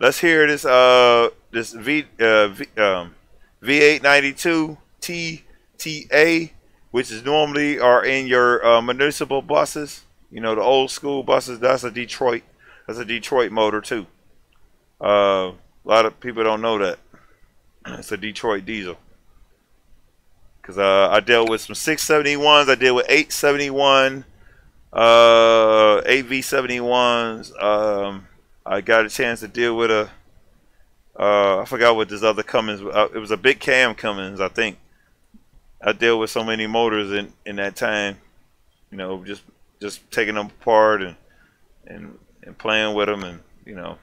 Let's hear this this V892 TTA, which is normally are in your municipal buses. You know, the old school buses. That's a Detroit motor too. A lot of people don't know that. It's a Detroit diesel. Because I dealt with some 671s. I dealt with 871, 8V71s. I got a chance to deal with a, I forgot what this other Cummins, it was a big cam Cummins, I think. I dealt with so many motors in that time. You know, just taking them apart and playing with them, and you know.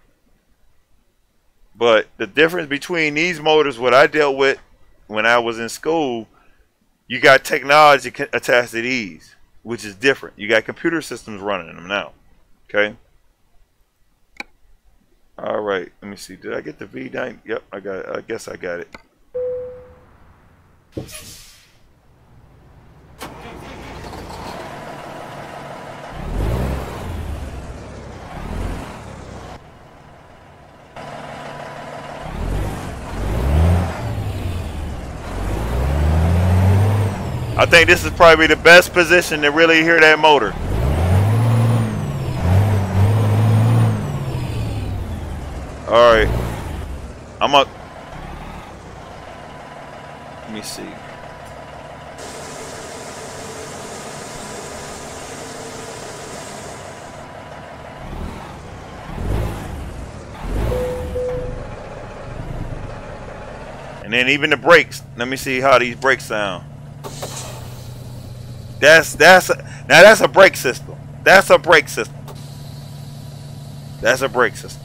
But the difference between these motors, what I dealt with when I was in school, you got technology attached to these, which is different. You got computer systems running them now. Okay. All right, let me see. Did I get the V9? Yep, I got it. I guess I got it. I think this is probably the best position to really hear that motor. All right, I'm up. Let me see. And then even the brakes. Let me see how these brakes sound. Now that's a brake system. That's a brake system. That's a brake system.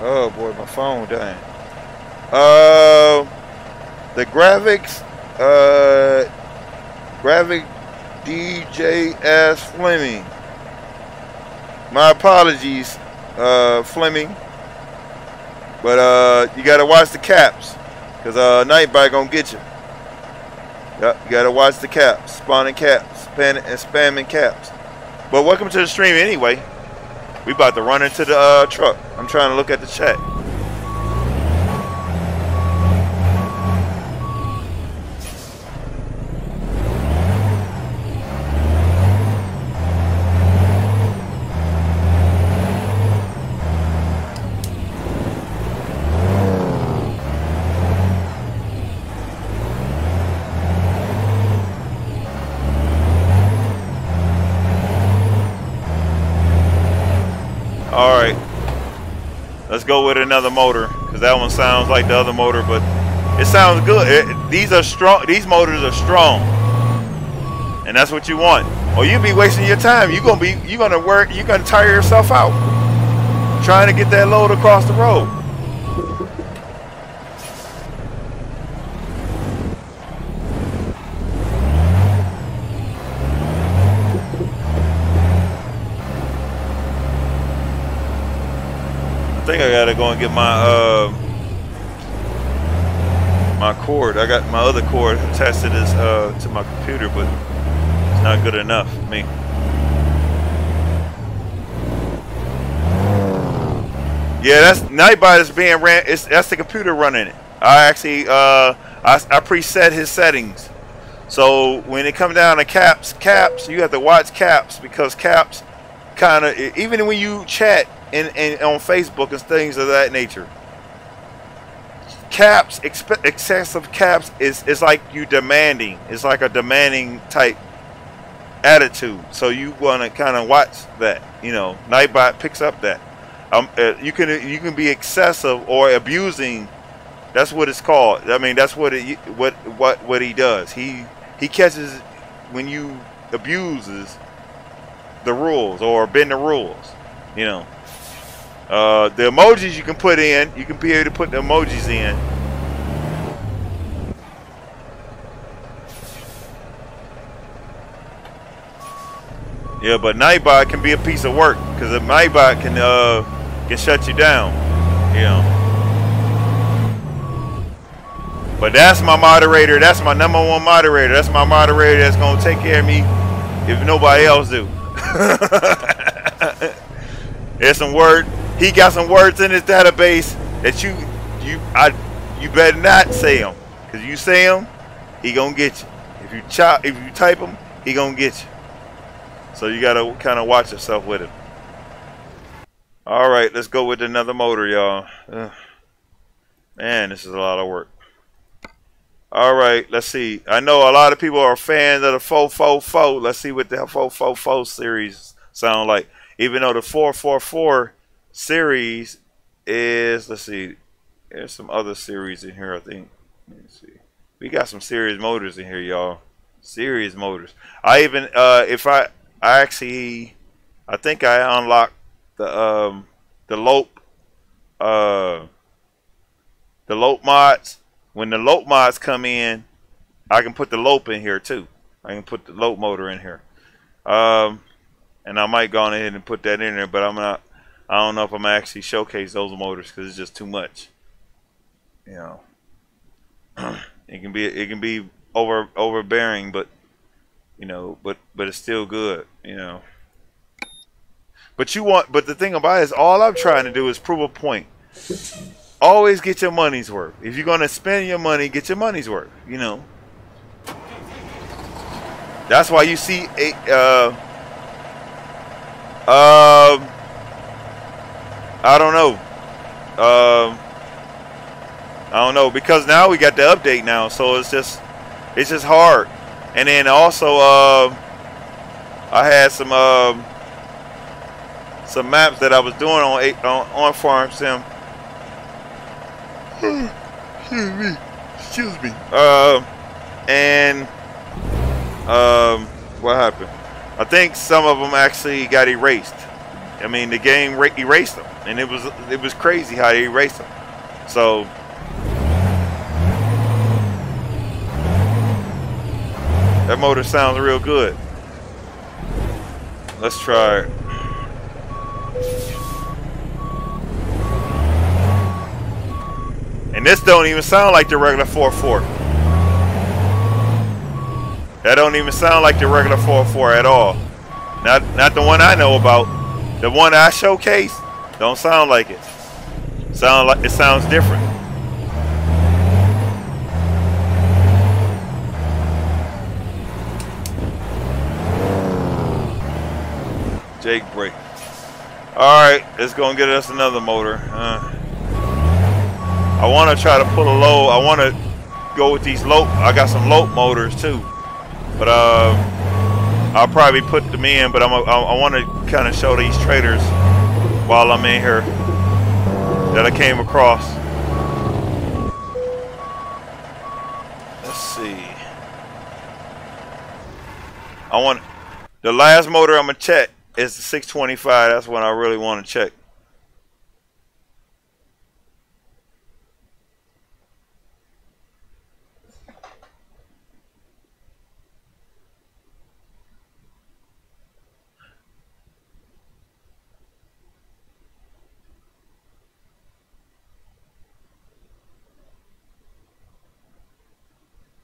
Oh boy, my phone dying. The graphics, graphic DJS Fleming. My apologies, Fleming. But you gotta watch the caps, cause Nightbite gonna get you. Yep, you gotta watch the caps, spawning caps, spamming caps. But welcome to the stream anyway. We about to run into the truck. I'm trying to look at the chat. All right, let's go with another motor, because that one sounds like the other motor, but it sounds good. These are strong. These motors are strong, and that's what you want. Or you'll be wasting your time. You're gonna tire yourself out trying to get that load across the road. I think I gotta go and get my my cord. I got my other cord attached to this to my computer, but it's not good enough for me. Yeah, that's Nightbite is being ran. That's the computer running it. I actually I preset his settings, so when it comes down to caps, you have to watch caps, because caps kind of, even when you chat and on Facebook and things of that nature, caps, excessive caps is like you demanding. It's like a demanding type attitude. So you want to kind of watch that. You know, Nightbot picks up that. You can be excessive or abusing. That's what it's called. I mean, that's what he does. He catches when you abuses the rules or bend the rules. You know. The emojis you can put in, you can be able to put the emojis in. Yeah, but Nightbot can be a piece of work, because the Nightbot can shut you down, you know. But that's my moderator. That's my #1 moderator. That's my moderator that's gonna take care of me if nobody else do. There's some word. He got some words in his database that you better not say them, because you say them, he gonna get you. If you type them, he gonna get you. So you gotta kind of watch yourself with it. All right, let's go with another motor, y'all. Man, this is a lot of work. All right, let's see. I know a lot of people are fans of the 444. Let's see what the 444 series sound like. Even though the 444 series is, let's see, there's some other series in here, I think. Let me see. We got some serious motors in here, y'all. Serious motors. I even, if I actually, I think I unlocked the lope mods. When the lope mods come in, I can put the lope in here too. I can put the lope motor in here. And I might go on ahead and put that in there, but I don't know if I'm gonna actually showcase those motors because it's just too much. You know, it can be overbearing, but you know, but it's still good. You know, but the thing about it is, all I'm trying to do is prove a point. Always get your money's worth. If you're gonna spend your money, get your money's worth. You know. That's why you see I don't know. I don't know, because now we got the update now, so it's just hard. And then also I had some maps that I was doing on Farm Sim. Excuse me. And what happened? I think some of them actually got erased. I mean, the game erased them, and it was crazy how they erased them. So that motor sounds real good. Let's try it. And this don't even sound like the regular 4.4. That don't even sound like the regular 4.4 at all. Not the one I know about. The one I showcase don't sound like it. It sounds different. Jake brake. All right, it's gonna get us another motor. I want to try to pull a low. I want to go with these lope. I got some lope motors too, but I'll probably put them in. But I want to kind of show these traders while I'm in here that I came across. Let's see. I want the last motor I'm gonna check is the 625. That's what I really want to check.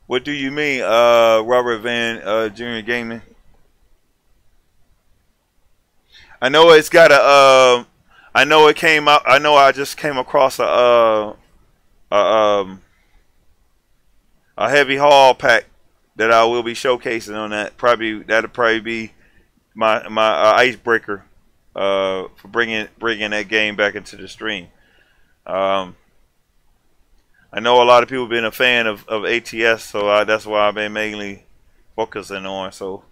What do you mean, Robert Van Junior Gaming? I know it's got a. I know it came out. I know I just came across a heavy haul pack that I will be showcasing on that. That'll probably be my icebreaker for bringing that game back into the stream. I know a lot of people have been a fan of ATS, so that's why I've been mainly focusing on. So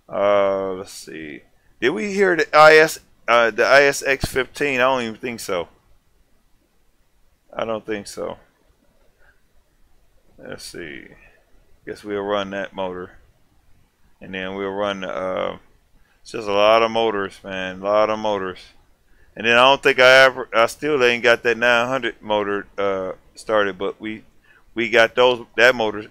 let's see. Did we hear the ISX 15? I don't even think so. I don't think so. Let's see. Guess we'll run that motor, and then we'll run. It's just a lot of motors, man. A lot of motors. And then I don't think I still ain't got that 900 motor started, but we got that motor.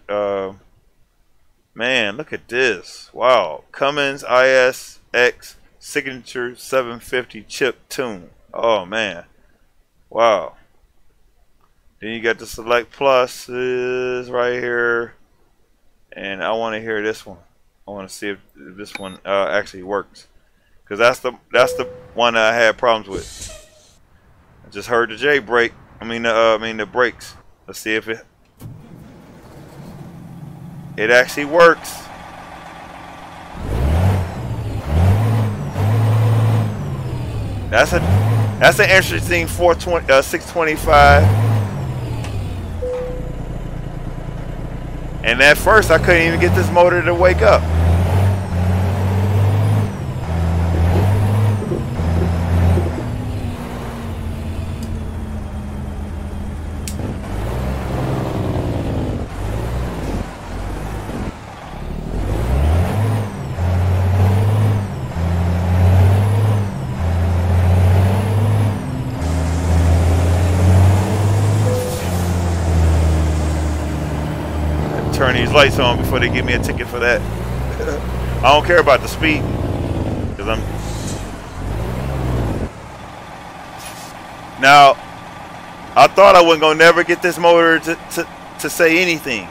Man, look at this! Wow, Cummins ISX Signature 750 chip tune. Oh man, wow. Then you got the Select Pluses right here, and I want to hear this one. I want to see if this one actually works. Cause that's the one that I had problems with. I just heard the J brake. I mean the brakes. Let's see if it actually works. That's an interesting 625. And at first, I couldn't even get this motor to wake up. Turn these lights on before they give me a ticket for that. I don't care about the speed, because now I thought I wasn't gonna never get this motor to say anything.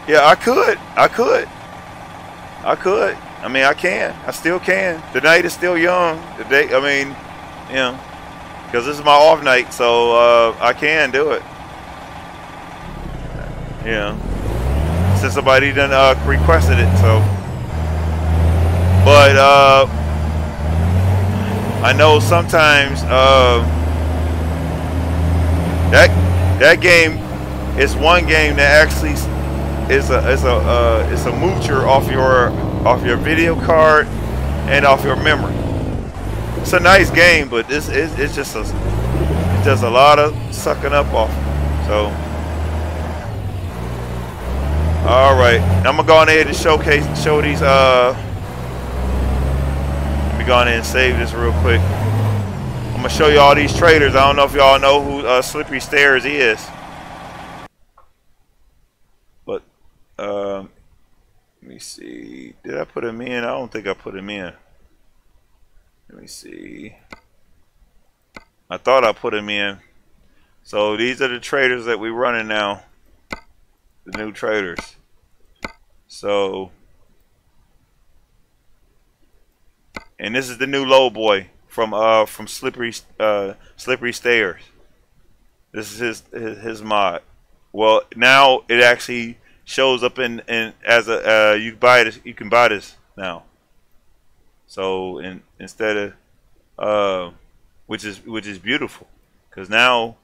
Yeah, I could. I mean, I can. I still can. The night is still young. The day, I mean, you know, because this is my off night, so I can do it. Yeah, since somebody done requested it, so. But I know sometimes that game is one game that actually is a moocher off your video card and off your memory. It's a nice game, but it's just it does a lot of sucking up off. So. All right, I'm gonna go on ahead and show these. Let me go on ahead and save this real quick. I'm gonna show you all these traders. I don't know if y'all know who Slippery Stairs is, but let me see. Did I put him in? I don't think I put him in. Let me see. I thought I put him in. So these are the traders that we're running now. The new traders. So, and this is the new low boy from Slippery Stairs. This is his mod. Well, now it actually shows up in as a you can buy this now. So instead of which is beautiful, because now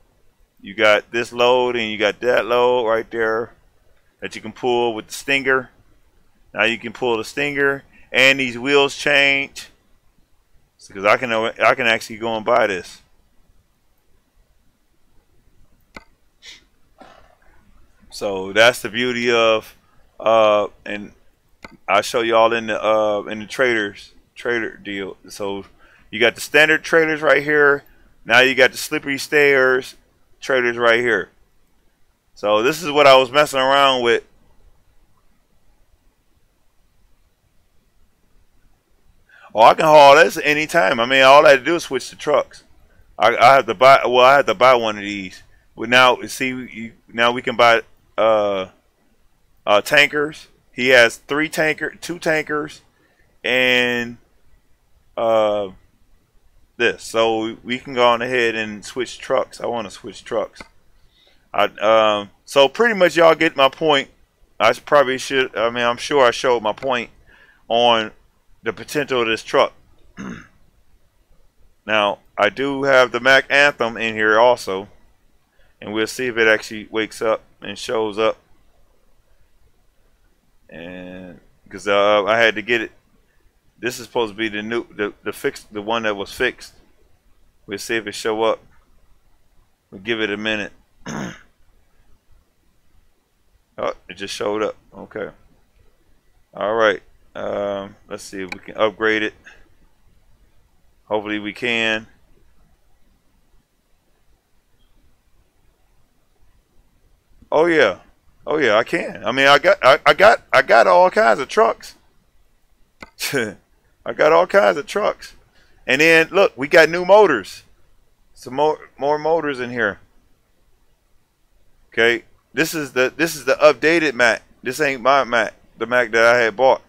you got this load and you got that load right there that you can pull with the stinger. Now you can pull the stinger, and these wheels change. Because I can actually go and buy this. So that's the beauty of and I'll show you all in the trader deal. So you got the standard traders right here. Now you got the Slippery Stairs traders right here. So this is what I was messing around with. Oh, I can haul this anytime. I mean, all I had to do is switch the trucks. I have to buy. Well, I had to buy one of these. But now, see, now we can buy tankers. He has two tankers, and this. So we can go on ahead and switch trucks. I want to switch trucks. So pretty much y'all get my point. I probably should. I mean, I'm sure I showed my point on the potential of this truck. Now I do have the Mac Anthem in here also, and we'll see if it actually wakes up and shows up. And because I had to get it. This is supposed to be the new, the one that was fixed. We'll see if it show up. We'll give it a minute. Oh, it just showed up. Okay. All right. Let's see if we can upgrade it. Hopefully we can. Oh yeah. Oh yeah, I can. I mean, I got all kinds of trucks. I got all kinds of trucks. And then look, we got new motors. Some more motors in here. Okay. This is the updated Mac. This ain't my Mac, the Mac that I had bought.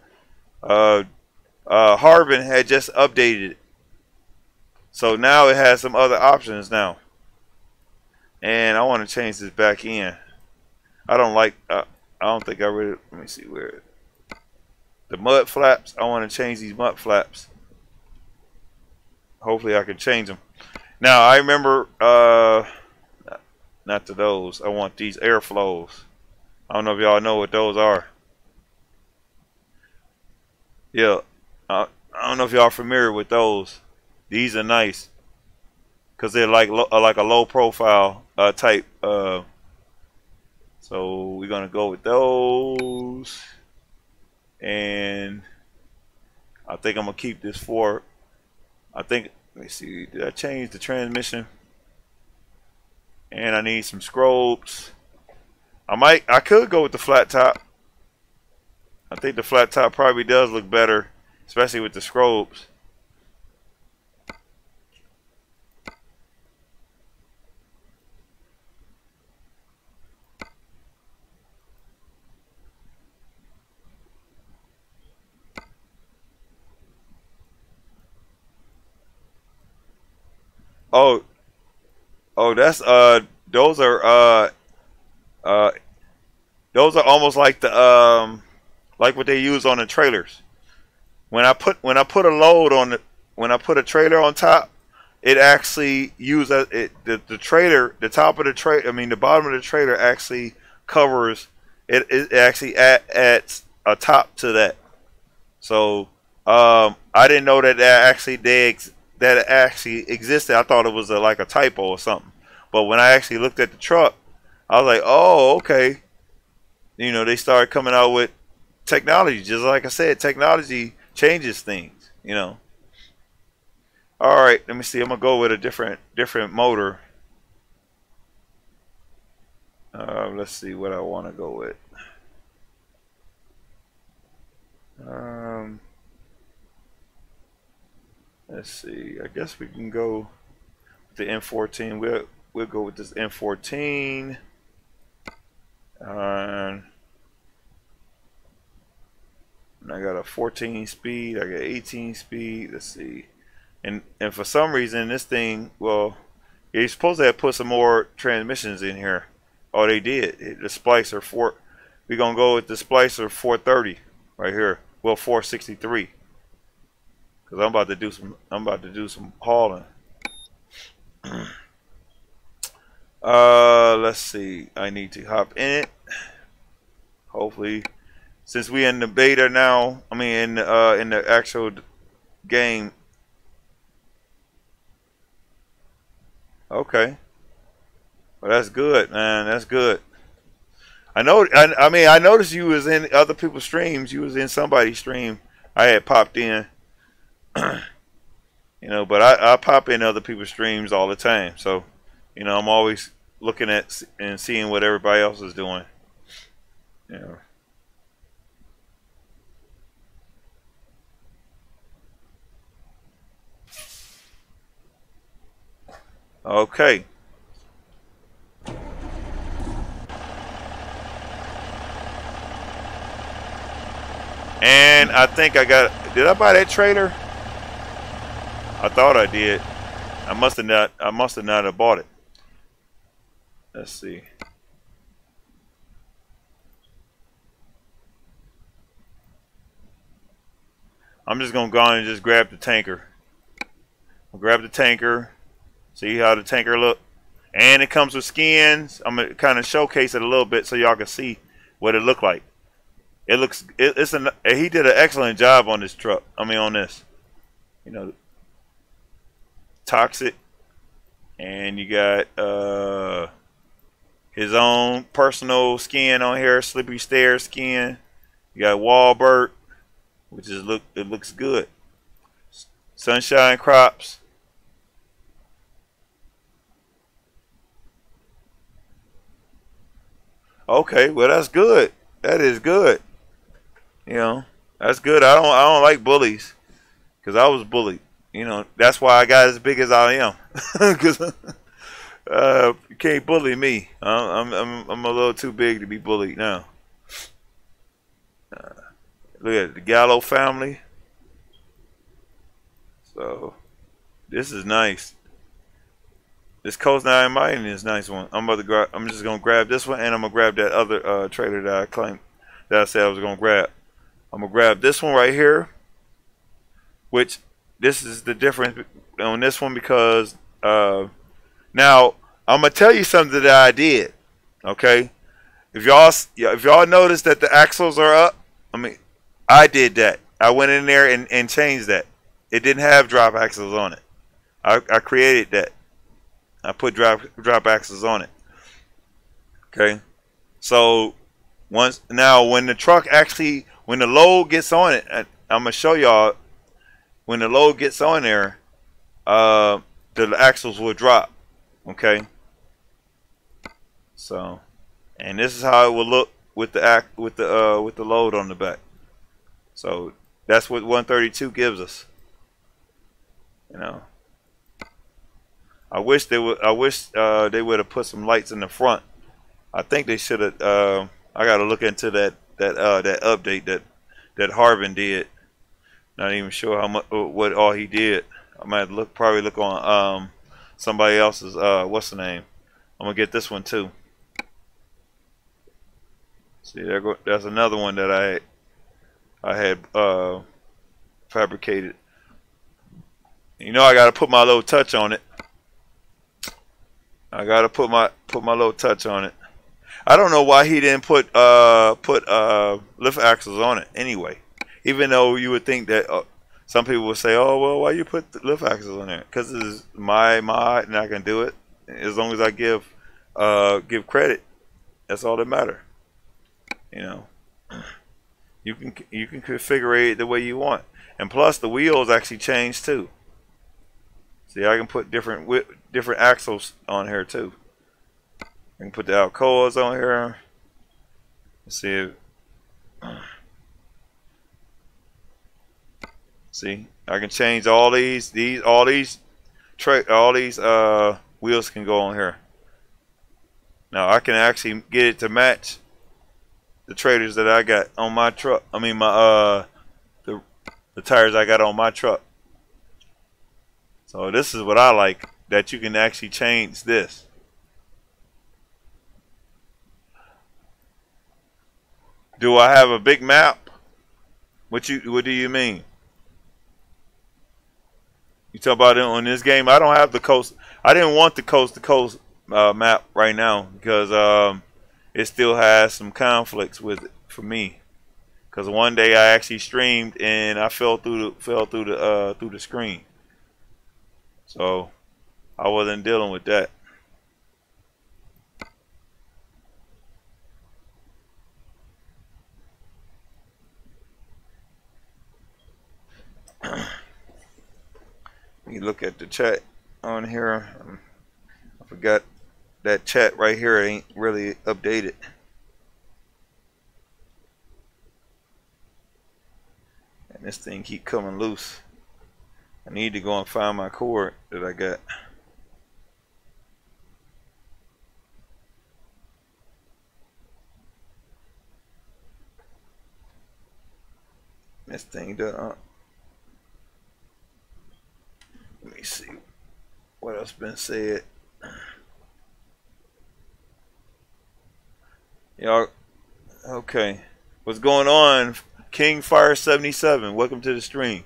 Harbin had just updated it. So now it has some other options now. And I want to change this back in. I don't like I don't think I really, let me see where the mud flaps. I want to change these mud flaps. Hopefully I can change them. Now I remember not to those. I want these airflows. I don't know if y'all know what those are. Yeah, I don't know if y'all familiar with those. These are nice because they're like a low profile type. So we're gonna go with those, and I think I'm gonna keep this for. I think. Let me see. Did I change the transmission? And I need some scrobes. I could go with the flat top. I think the flat top probably does look better, especially with the scrobes. Oh, oh, that's uh those are almost like the like what they use on the trailers. When I put a load on when I put a trailer on top, it actually uses the trailer, the top of the trailer, I mean the bottom of the trailer actually covers it. It actually adds a top to that. So I didn't know that that it actually existed. I thought it was like a typo or something. But when I actually looked at the truck, I was like, oh, okay. You know, they started coming out with technology. Just like I said, technology changes things, you know. All right, let me see. I'm gonna go with a different motor. Let's see what I want to go with. Let's see. I guess we can go with the M14. We'll go with this M14. And I got a 14 speed. I got 18 speed. Let's see. And for some reason this thing, well, you're supposed to have put some more transmissions in here. Oh, they did. The splicer we're gonna go with the splicer 430 right here. Well, 463. Cause I'm about to do some hauling. Let's see. I need to hop in it. Hopefully, since we in the beta now, I mean in the actual game. Okay. Well, that's good, man. That's good. I know. I mean, I noticed you was in other people's streams. You was in somebody's stream. I had popped in. You know, but I pop in other people's streams all the time. So, you know, I'm always looking at and seeing what everybody else is doing. You know. Okay. And I think did I buy that trailer? I thought I did. I must have not have bought it. Let's see. I'm just gonna go on and just grab the tanker. I'll grab the tanker. See how the tanker look? And it comes with skins. I'm gonna kind of showcase it a little bit so y'all can see what it looked like. It looks he did an excellent job on this truck. I mean on this. You know, toxic, and you got his own personal skin on here, Slippery Stairs skin. You got Wahlberg, which is it looks good. Sunshine Crops. Okay, well that's good. That is good. You know, that's good. I don't like bullies, because I was bullied. You know, that's why I got as big as I am. Because you can't bully me. I'm a little too big to be bullied now. Look at the Gallo family. So this is nice. This Coast 9 Mining is a nice one. I'm just gonna grab this one, and I'm gonna grab that other trailer that I said I was gonna grab. I'm gonna grab this one right here, which this is the difference on this one, because now I'm gonna tell you something that I did. Okay, if y'all notice that the axles are up, I mean, I did that. I went in there and changed that. It didn't have drop axles on it. I created that. I put drop axles on it. Okay, so now when the truck actually, when the load gets on it, I'm gonna show y'all when the load gets on there, the axles will drop. Okay, so, and this is how it will look with the load on the back. So that's what 132 gives us. You know, I wish they would have put some lights in the front. I think they should have. I got to look into that update that Harbin did. Not even sure how much what all he did. I might probably look on somebody else's what's the name. I'm gonna get this one too. See, there's another one that I had fabricated. You know, I got to put my little touch on it. I got to put my little touch on it. I don't know why he didn't put lift axles on it anyway. Even though you would think that some people would say, "Oh well, why you put the lift axles on there?" Because it's my mod and I can do it as long as I give credit. That's all that matters. You know, you can configure it the way you want, and plus the wheels actually change too. See, I can put different axles on here too. I can put the Alcoas on here. Let's see. See, I can change all these wheels can go on here. Now I can actually get it to match the trailers that I got on my truck. I mean my the tires I got on my truck. So this is what I like, that you can actually change this. Do I have a big map? What do you mean? You talk about it on this game? I don't have the coast. I didn't want the coast to coast map right now because it still has some conflicts with it for me. Because one day I actually streamed and I fell through the screen. So I wasn't dealing with that. You look at the chat on here. I forgot that chat right here ain't really updated. And this thing keep coming loose. I need to go and find my cord that I got. This thing does. Let me see what else been said. Y'all, okay. What's going on? King Fire 77. Welcome to the stream.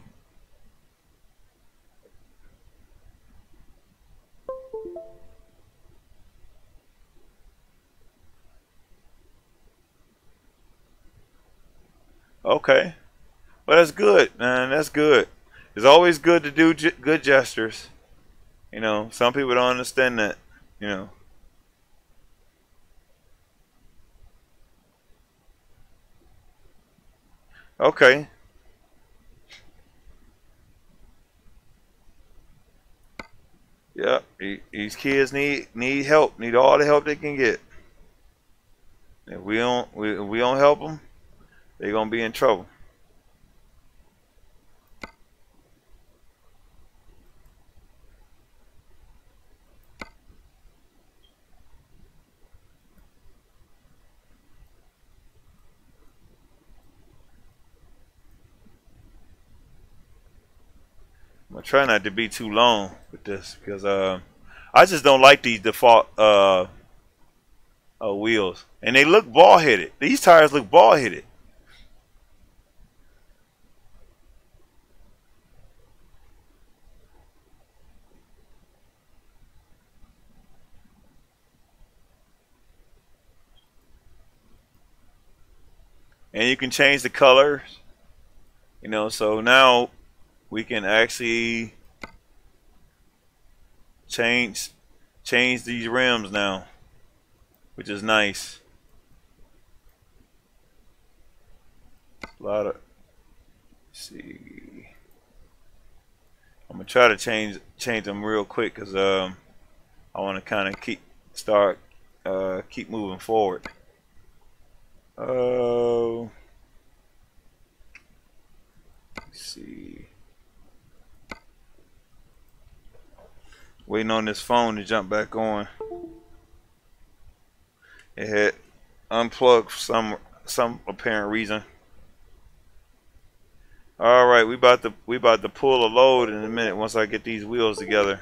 Okay. Well, that's good, man. That's good. It's always good to do good gestures. You know, some people don't understand that, you know. Okay. Yeah, these kids need help. Need all the help they can get. If we don't help them, they're gonna be in trouble. I'm gonna try not to be too long with this because I just don't like these default wheels, and they look ball headed. These tires look ball headed. and you can change the colors, you know. So now we can actually change these rims now, which is nice. A lot of, let's see, I'm gonna try to change them real quick because I want to kind of keep moving forward. Let's see. Waiting on this phone to jump back on. It had unplugged for some apparent reason. All right, we about to pull a load in a minute once I get these wheels together.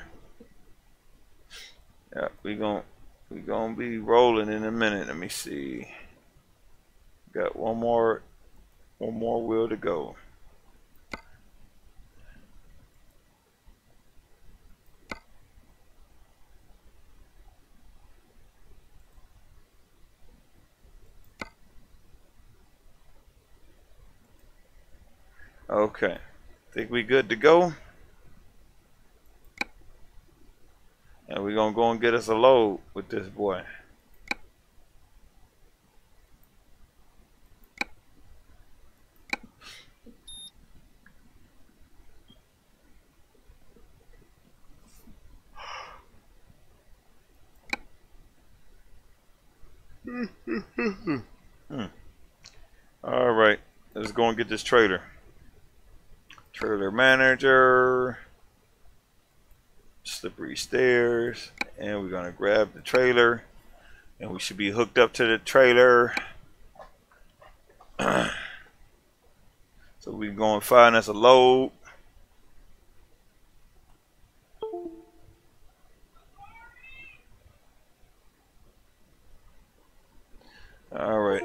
Yeah, we gonna be rolling in a minute. Let me see. Got one more wheel to go. Okay, think we good to go. And we're gonna go and get us a load with this boy. All right, let's go and get this trailer. Trailer manager, slippery stairs, and we're gonna grab the trailer, and we should be hooked up to the trailer. So we can go and find us a load. All right.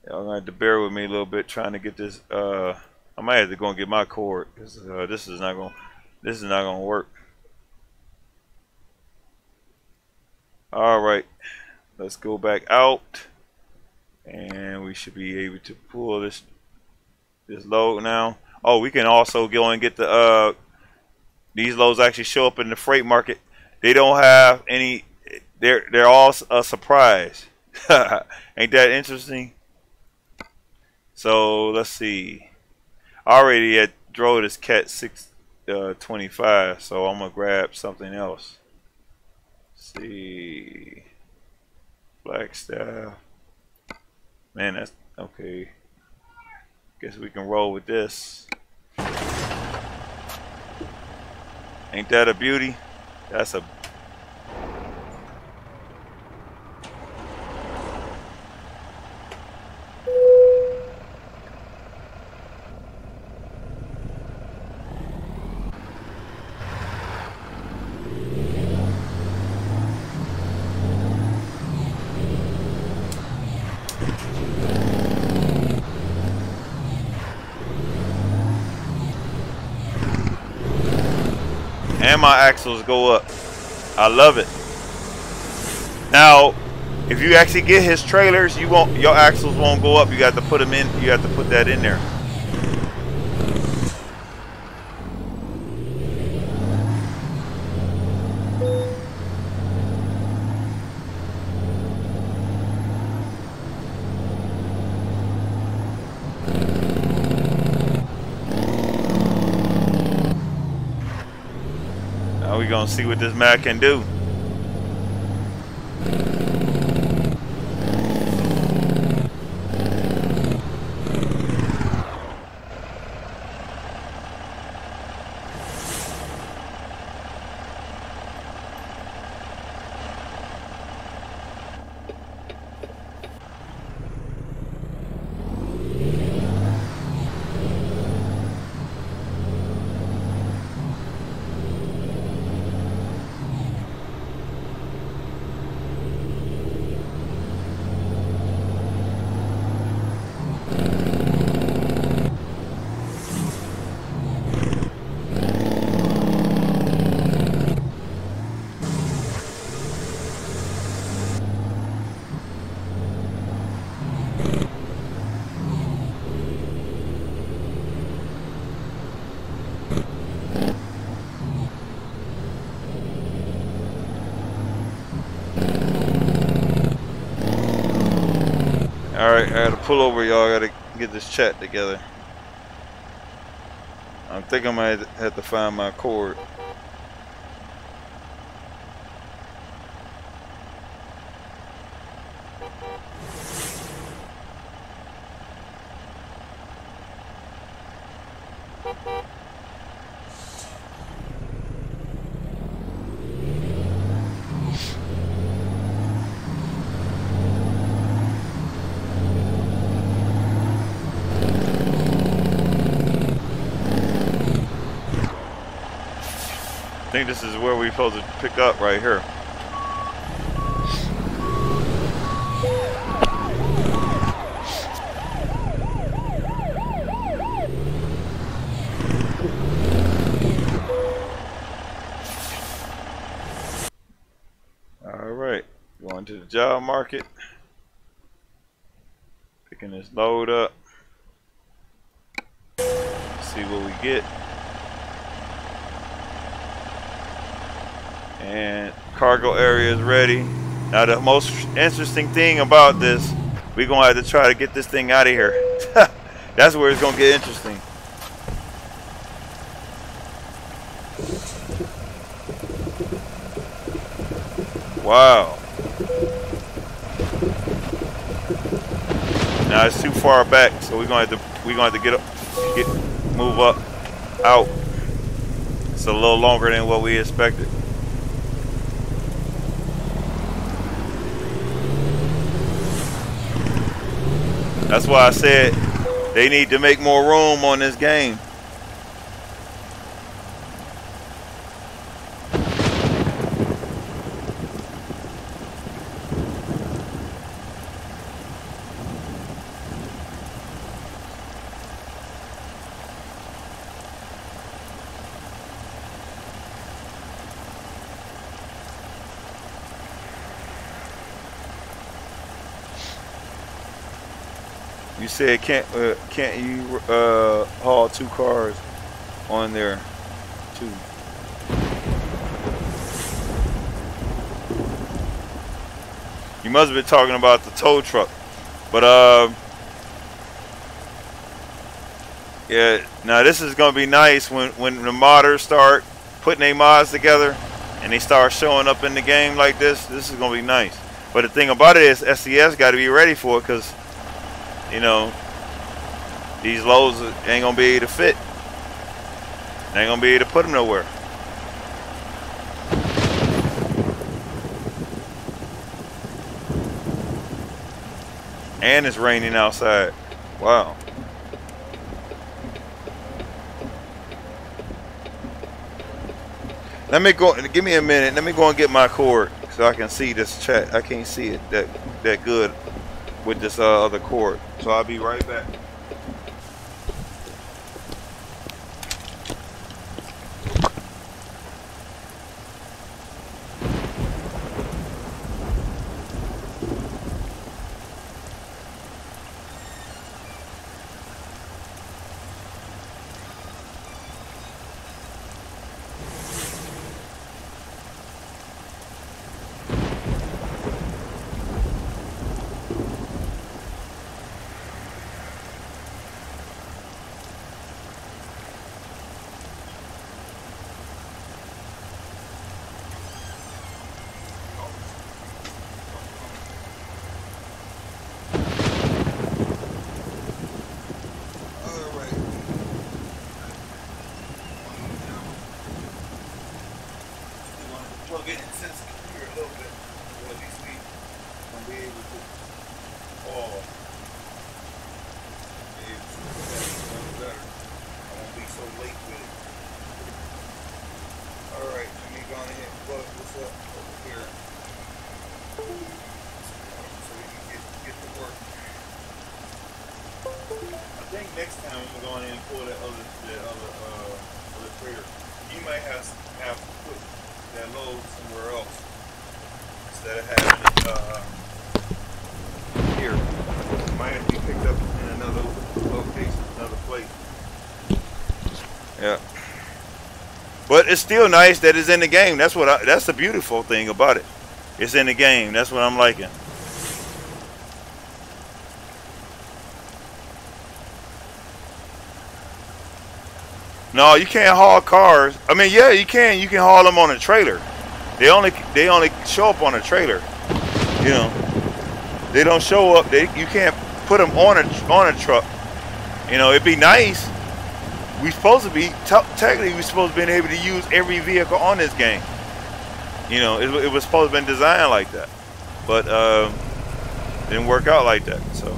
Y'all gonna have to bear with me a little bit trying to get this. I might have to go and get my cord because this is not gonna work. All right, let's go back out, and we should be able to pull this load now. Oh, we can also go and get the these loads actually show up in the freight market. They don't have any. They're all a surprise. Ain't that interesting? So let's see. I already had drove this Cat 625, so I'm gonna grab something else. Let's see, Flagstaff. Man, that's okay. Guess we can roll with this. Ain't that a beauty? That's a. And my axles go up. I love it. Now, if you actually get his trailers, your axles won't go up. You got to put them in. You have to put that in there. Now we're gonna see what this Mac can do. Alright, I gotta pull over, y'all. I gotta get this chat together. I think I might have to find my cord. I think this is where we're supposed to pick up right here. All right, going to the job market, picking this load up, see what we get. And cargo area is ready. Now the most interesting thing about this, we're gonna have to try to get this thing out of here. That's where it's gonna get interesting. Wow. Now it's too far back, so we're gonna have to move up, out. It's a little longer than what we expected. That's why I said they need to make more room on this game. You said can't you haul 2 cars on there too? You must have been talking about the tow truck, but yeah. Now this is gonna be nice when the modders start putting their mods together and they start showing up in the game like this. This is gonna be nice. But the thing about it is SCS got to be ready for it, because you know, these loads ain't gonna be able to fit. They ain't gonna be able to put them nowhere. And it's raining outside. Wow. Let me go. Give me a minute. Let me go and get my cord so I can see this chat. I can't see it that good with this other cord. So I'll be right back. Next time when we go in and pull that other trailer, you might have to put that load somewhere else instead of having it here. It might have to be picked up in another location, another place. Yeah, but it's still nice that it's in the game. That's that's the beautiful thing about it. It's in the game. That's what I'm liking. No, you can't haul cars. I mean, yeah, you can. You can haul them on a trailer. They only show up on a trailer. You know, they don't show up. You can't put them on a truck. You know, it'd be nice. We supposed to be technically we supposed to be able to use every vehicle on this game. You know, it was supposed to have been designed like that, but didn't work out like that. So.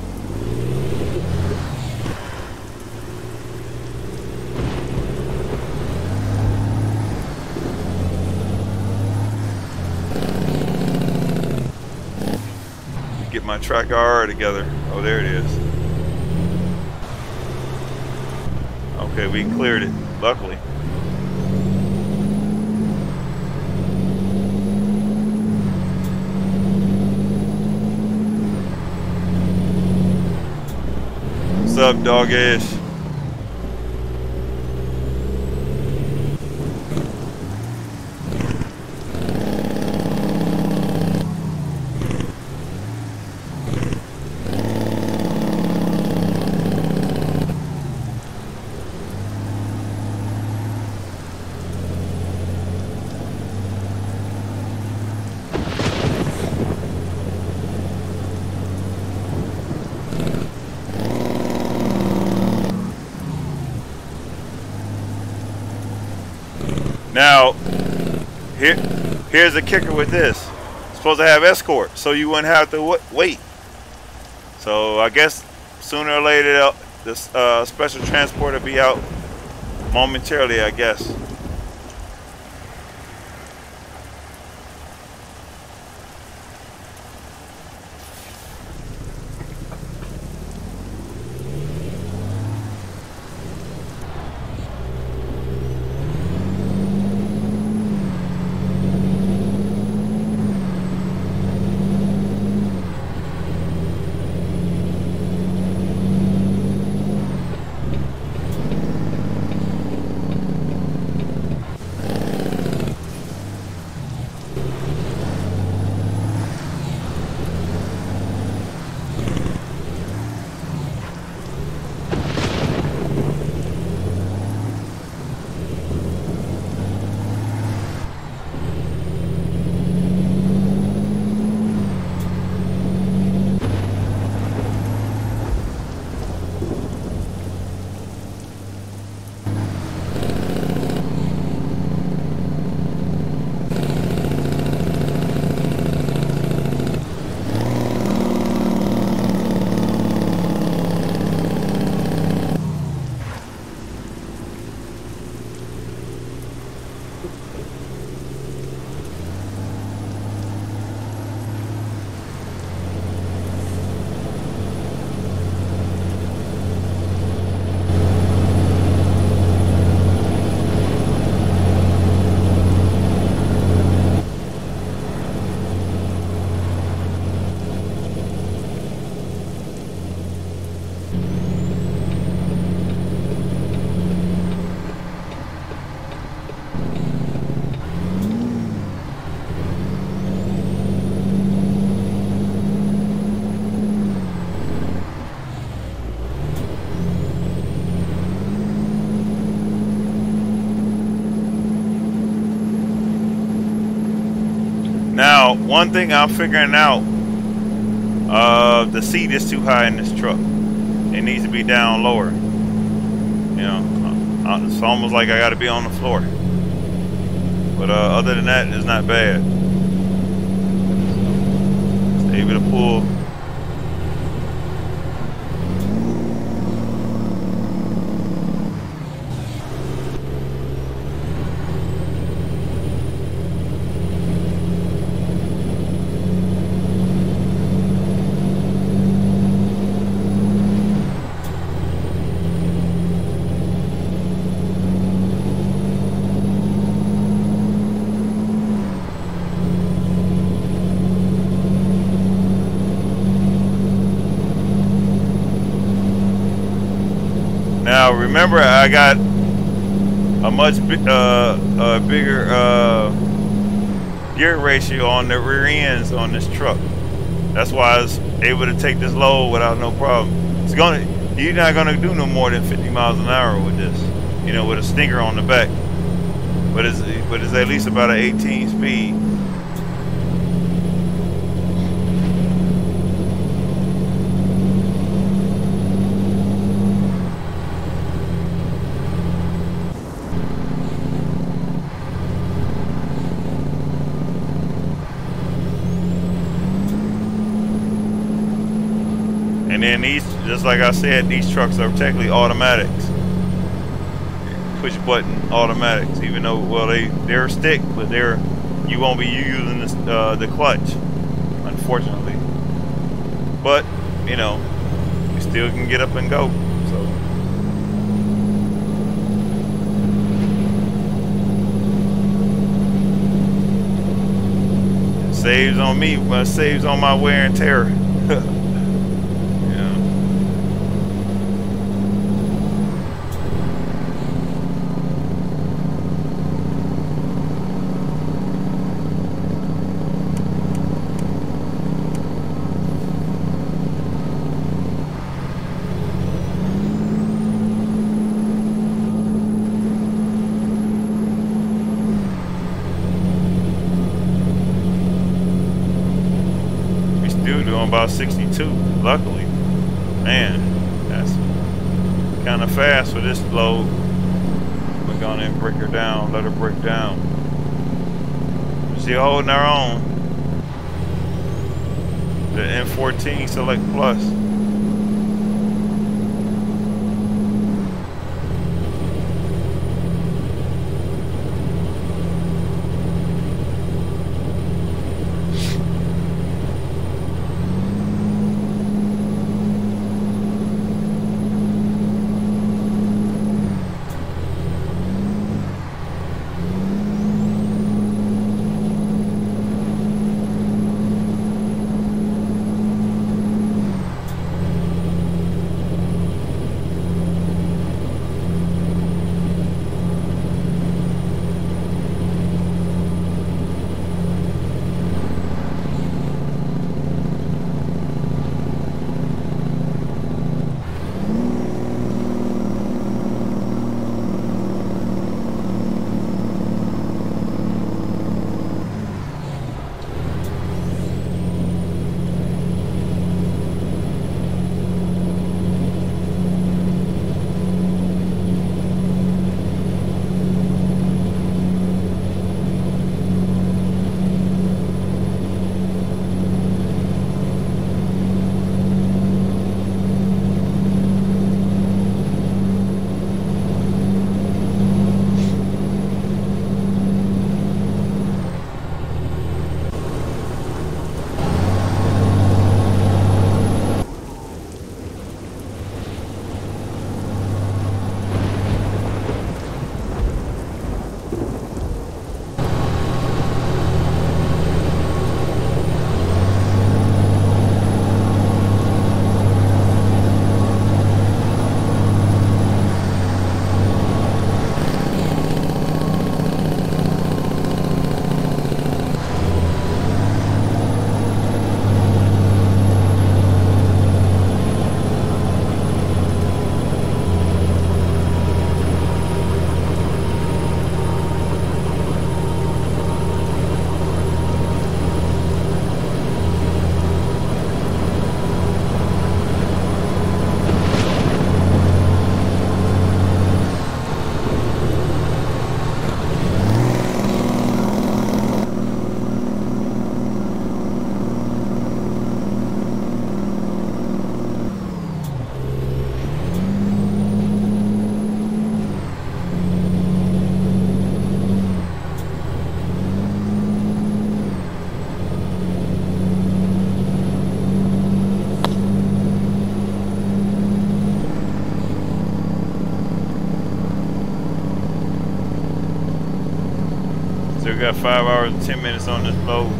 Get my track R together. Oh, there it is. Okay, we cleared it, luckily. What's up, doggish? Now, here's a kicker with this. It's supposed to have escort, so you wouldn't have to wait. So I guess sooner or later, this special transport will be out momentarily, I guess. Now, one thing I'm figuring out, the seat is too high in this truck. It needs to be down lower. You know, it's almost like I got to be on the floor. But other than that, it's not bad. Just able to pull. Now remember, I got a much bigger gear ratio on the rear ends on this truck. That's why I was able to take this load without no problem. You're not gonna do no more than 50 miles an hour with this. you know, with a stinger on the back. But it's at least about an 18 speed. And then these, just like I said, these trucks are technically automatics. Push button automatics, even though, well, they're stick, but you won't be using this, the clutch, unfortunately. But you know, you still can get up and go. So it saves on me, but it saves on my wear and tear. Doing about 62, luckily. Man, that's kind of fast for this load. We're gonna break her down, let her break down. She's holding her own. The N14 Select Plus. We got 5 hours and 10 minutes on this load.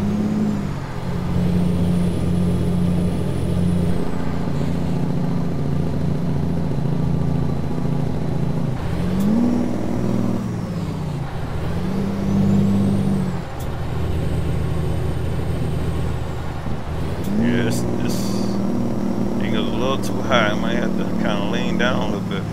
Yeah, this thing is a little too high. I might have to kind of lean down a little bit.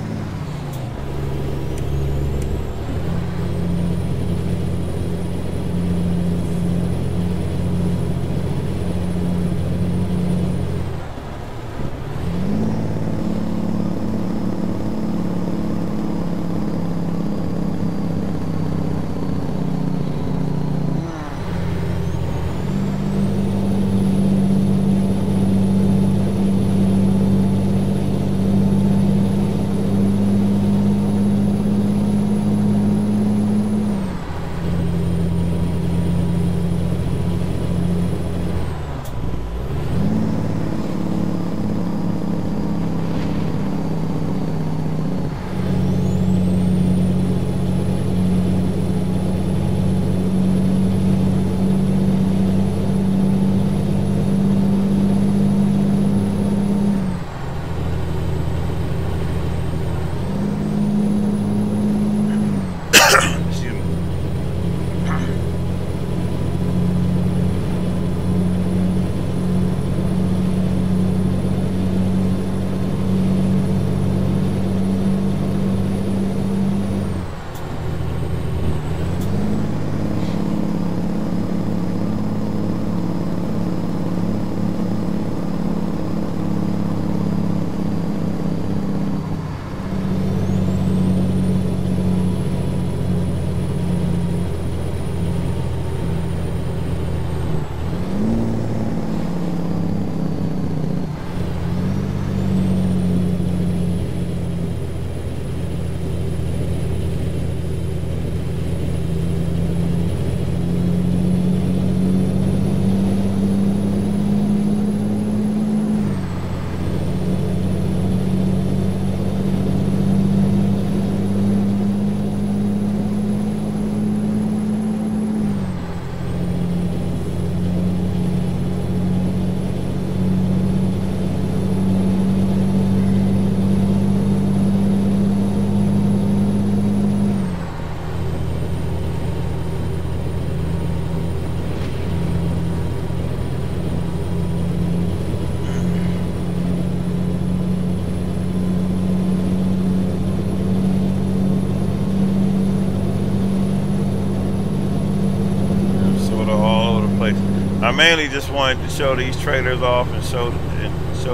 mainly just wanted to show these trailers off and show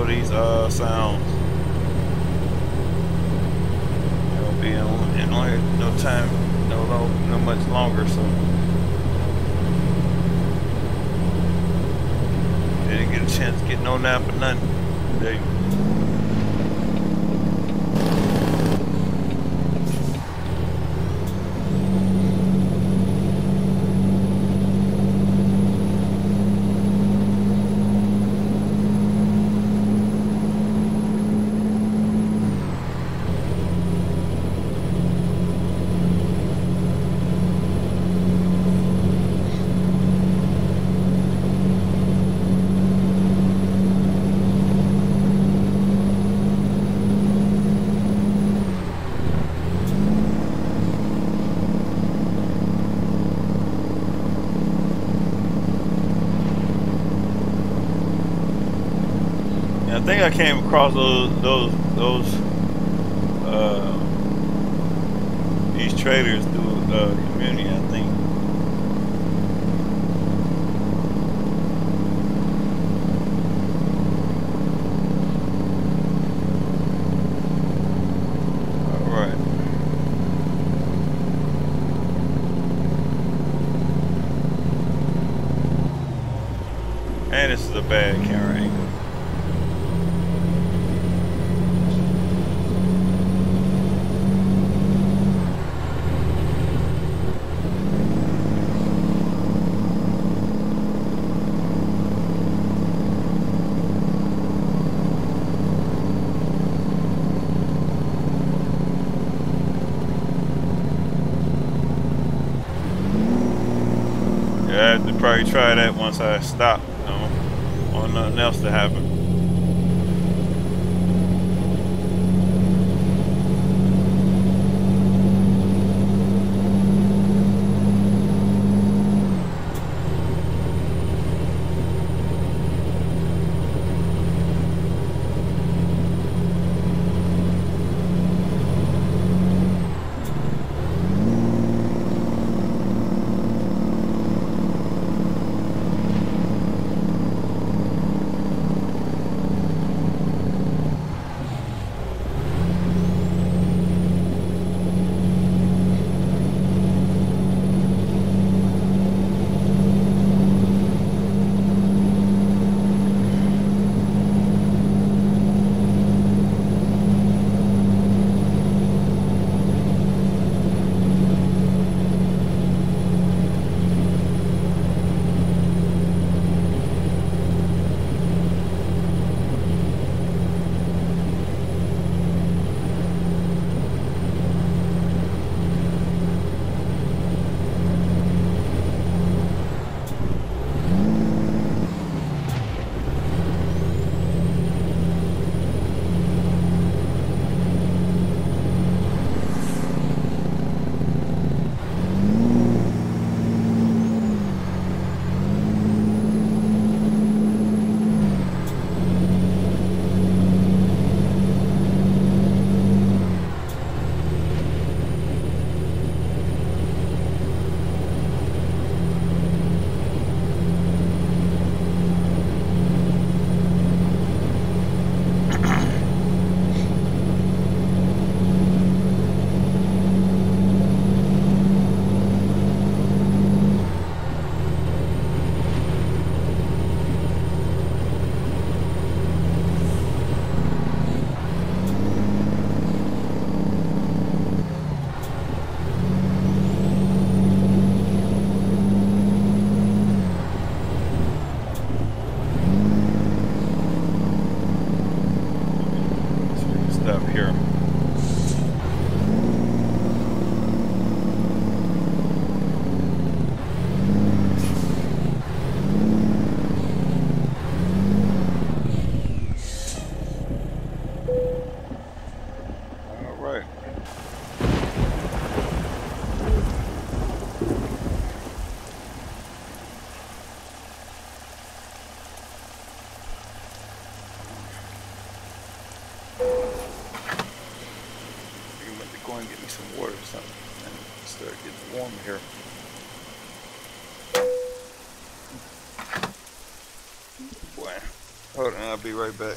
these sounds. It'll be in no time, no much longer, so didn't get a chance to get no nap or nothing today. I think I came across these traders through the community, I think. All right. And this is a bad camera angle. I have to probably try that once I stop, you know, or nothing else to happen. Some water or something and start getting warm here. Hold on, I'll be right back.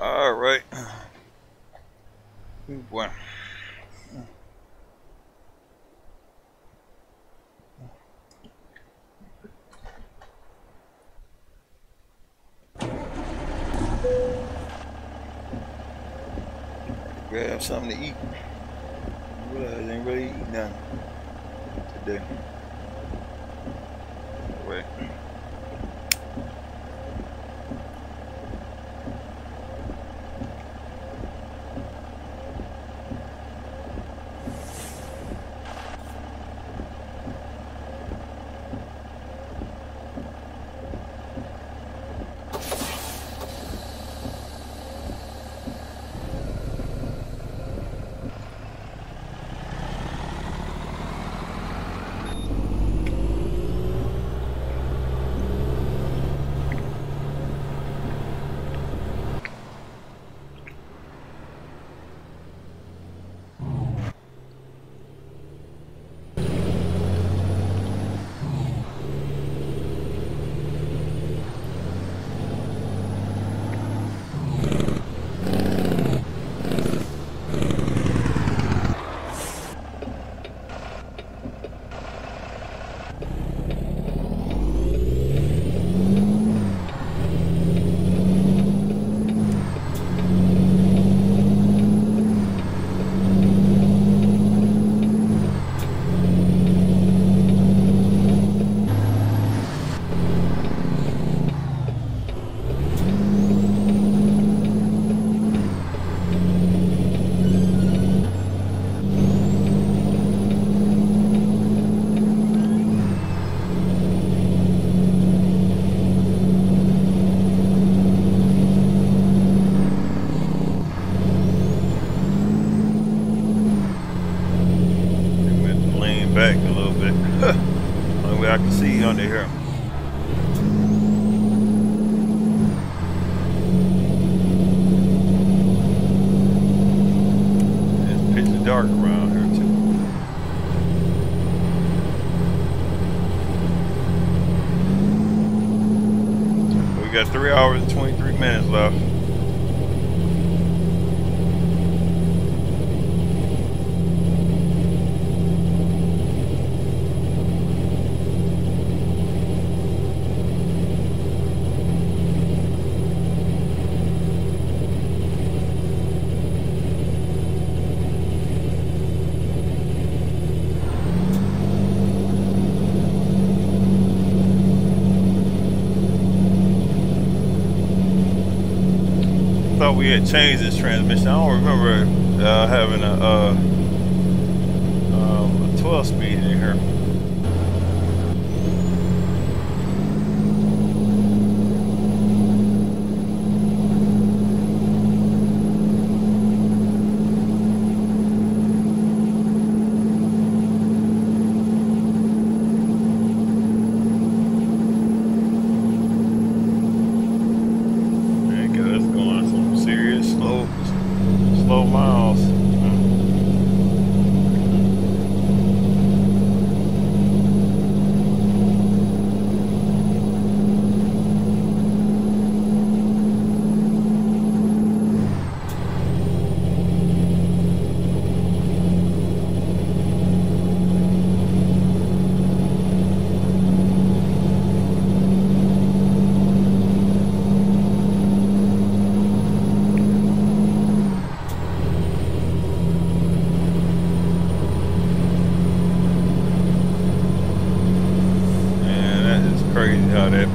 All right. Boy. Grab something to eat. I realize I ain't really eating nothing today. Wait. Back a little bit. Only way I can see under here. It's pitch dark around here too. We got 3 hours and 23 minutes left. Thought we had changed this transmission. I don't remember having a 12 speed in here. Slow miles. Crazy how that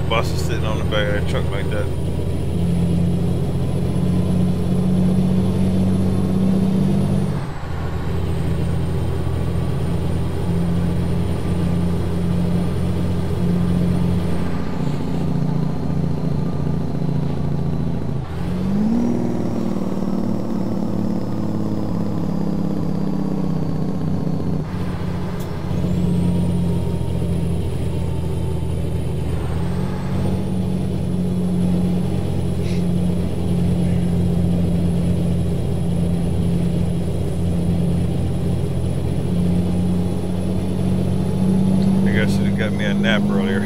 bus is sitting on the back of that truck like that. Got me a nap earlier.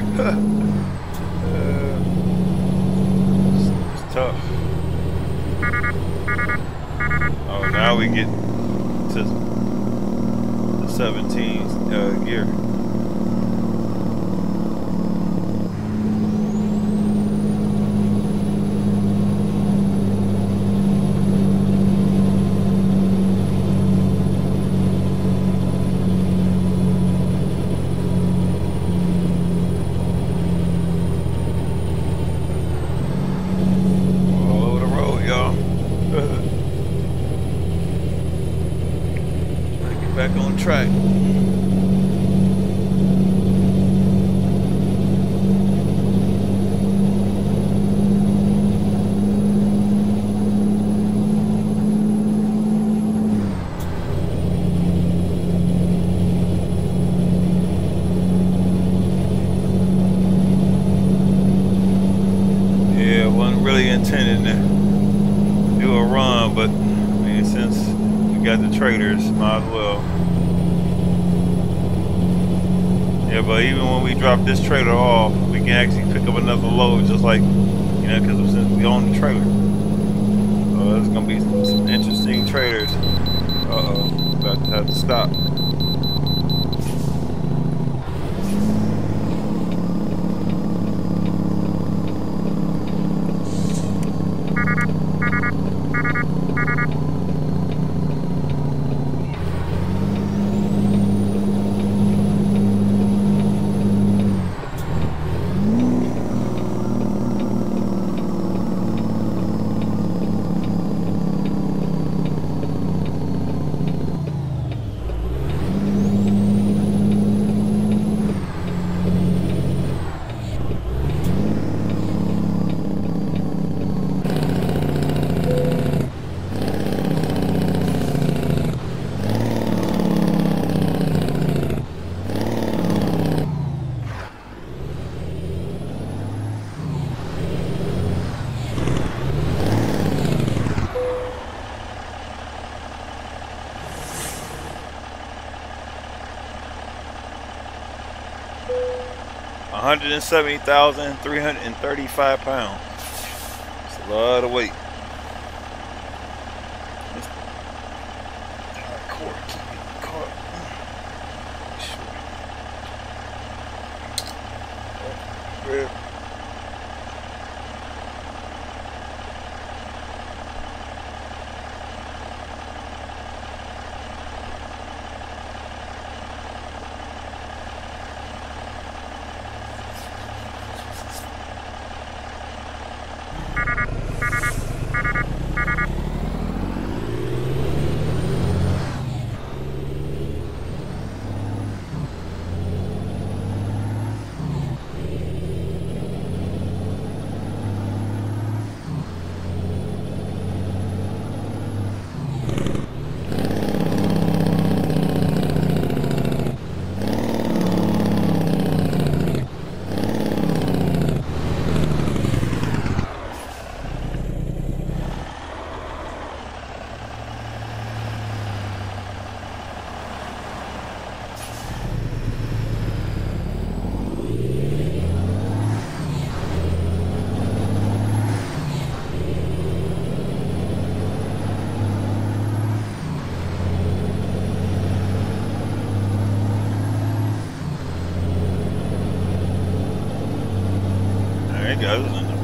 It's tough. we get to the 17 gear. Back on track. Yeah, wasn't really intending to do a run, but I mean, since we got the trailers, might as well. Yeah, but even when we drop this trailer off, we can actually pick up another load, just like, you know, because since we own the trailer. So there's gonna be some interesting trailers. About to have to stop. £170,335. It's a lot of weight.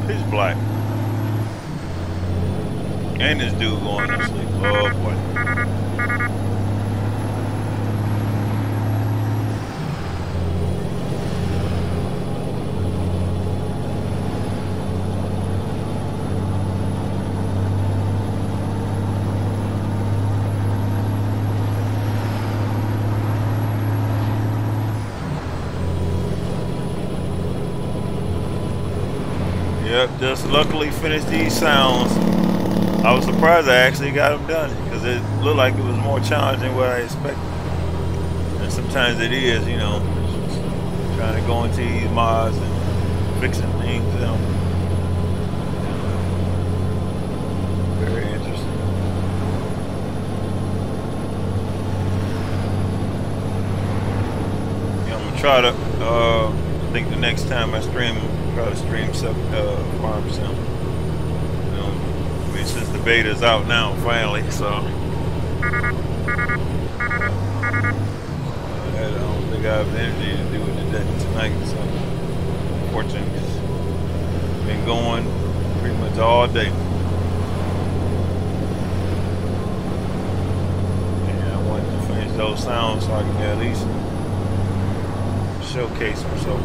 Pitch black. And this dude going to sleep. Oh boy. Yep, just luckily finished these sounds. I was surprised I actually got them done because it looked like it was more challenging than what I expected. And sometimes it is, you know, trying to go into these mods and fixing things. You know. Very interesting. Yeah, I'm gonna try to. I think the next time I stream, try to stream some farm sim. You know, I mean, since the beta's out now, finally, so I don't think I have the energy to do it today, tonight, so unfortunately it's been going pretty much all day. And I wanted to finish those sounds so I can at least showcase them. So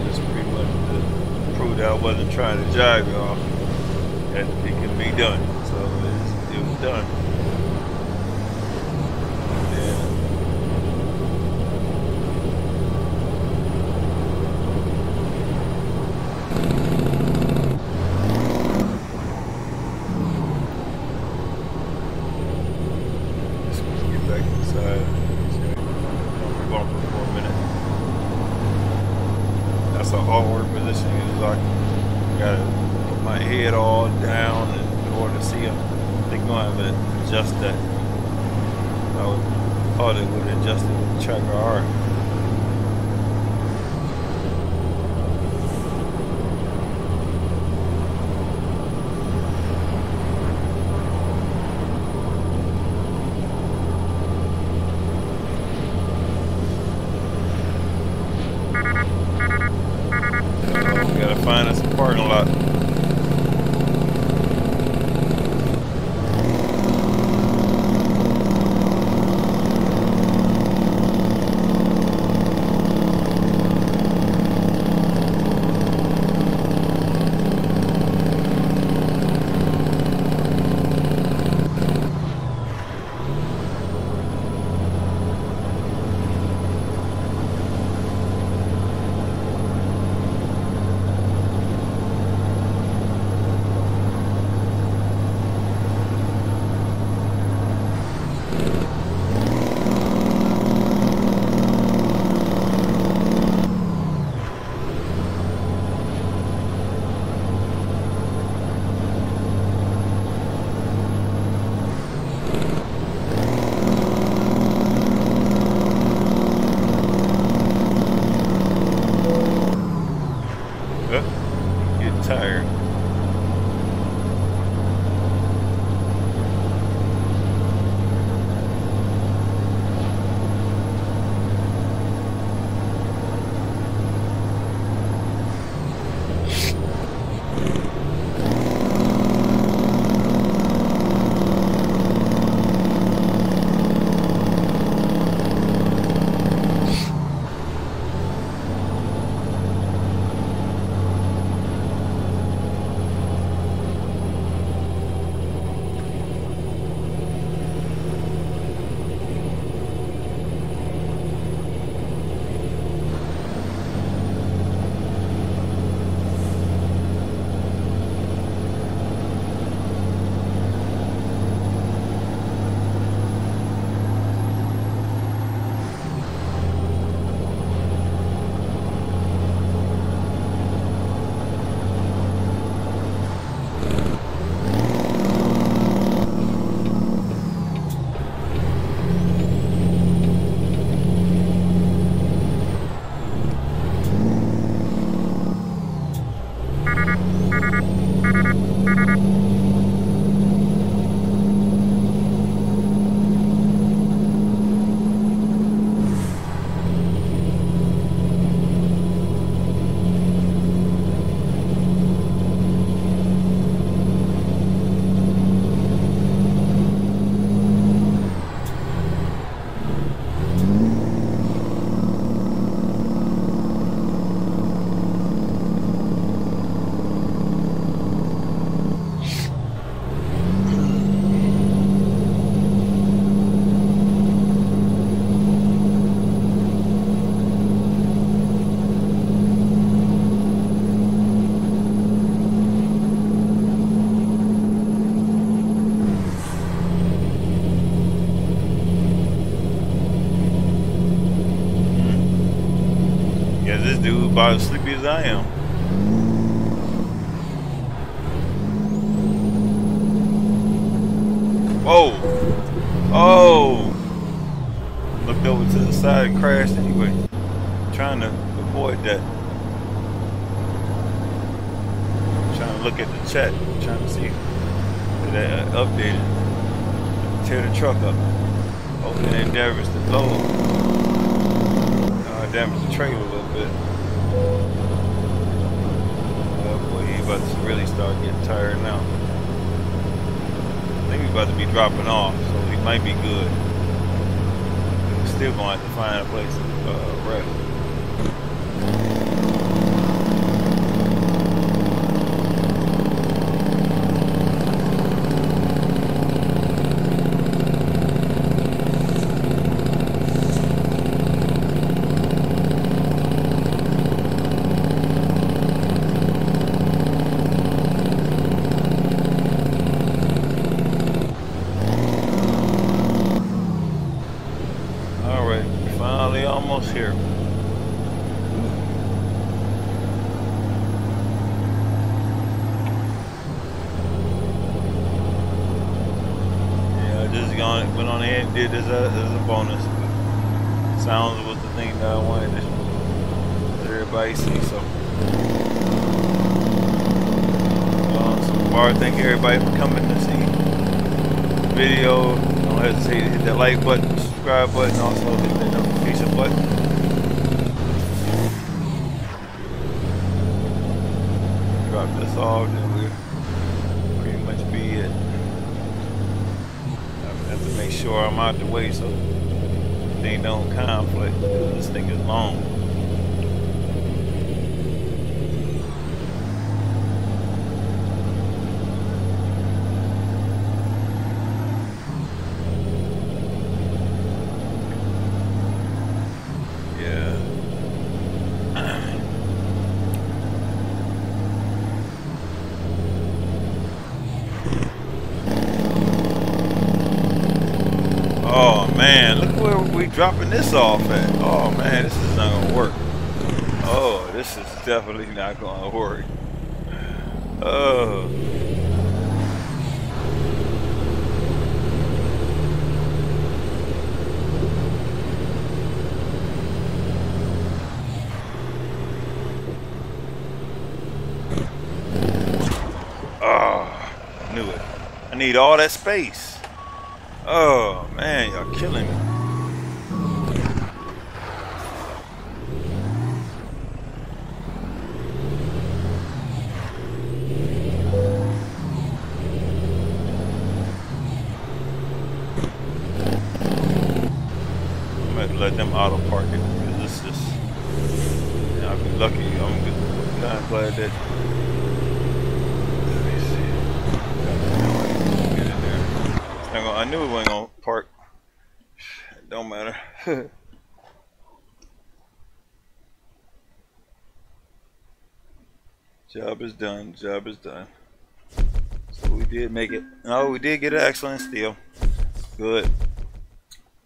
just pretty much to prove that I wasn't trying to jive y'all, that it can be done. So it was done. dude about as sleepy as I am. Whoa! Oh! Looked over to the side and crashed anyway. Trying to avoid that. look at the chat, trying to see if they updated. Tear the truck up. Hopefully they damage the load. Damage the trailer a little bit. Oh boy, he about to really start getting tired now. I think he's about to be dropping off, so he might be good. We're still going to have to find a place to rest. Here. Yeah, I just went on ahead and did this as a bonus. Sounds was the thing that I wanted to let everybody see. So far, thank everybody for coming to see the video. Don't hesitate to hit that like button, subscribe button, also hit that notification button. Drop this off, then we'll pretty much be it. I have to make sure I'm out the way so they don't conflict, because this thing is long. Man, look where we dropping this off at. Oh man, this is not gonna work. Oh, this is definitely not gonna work. Oh. Oh, I knew it. I need all that space. Oh man, y'all killing me. I'm gonna let them auto park it, because this is, I'll be lucky. I'm kind of glad that. Let me see. Get in there. I knew it wasn't gonna park. It don't matter. Job is done. Job is done. So we did make it. Oh, we did get an excellent steal. Good.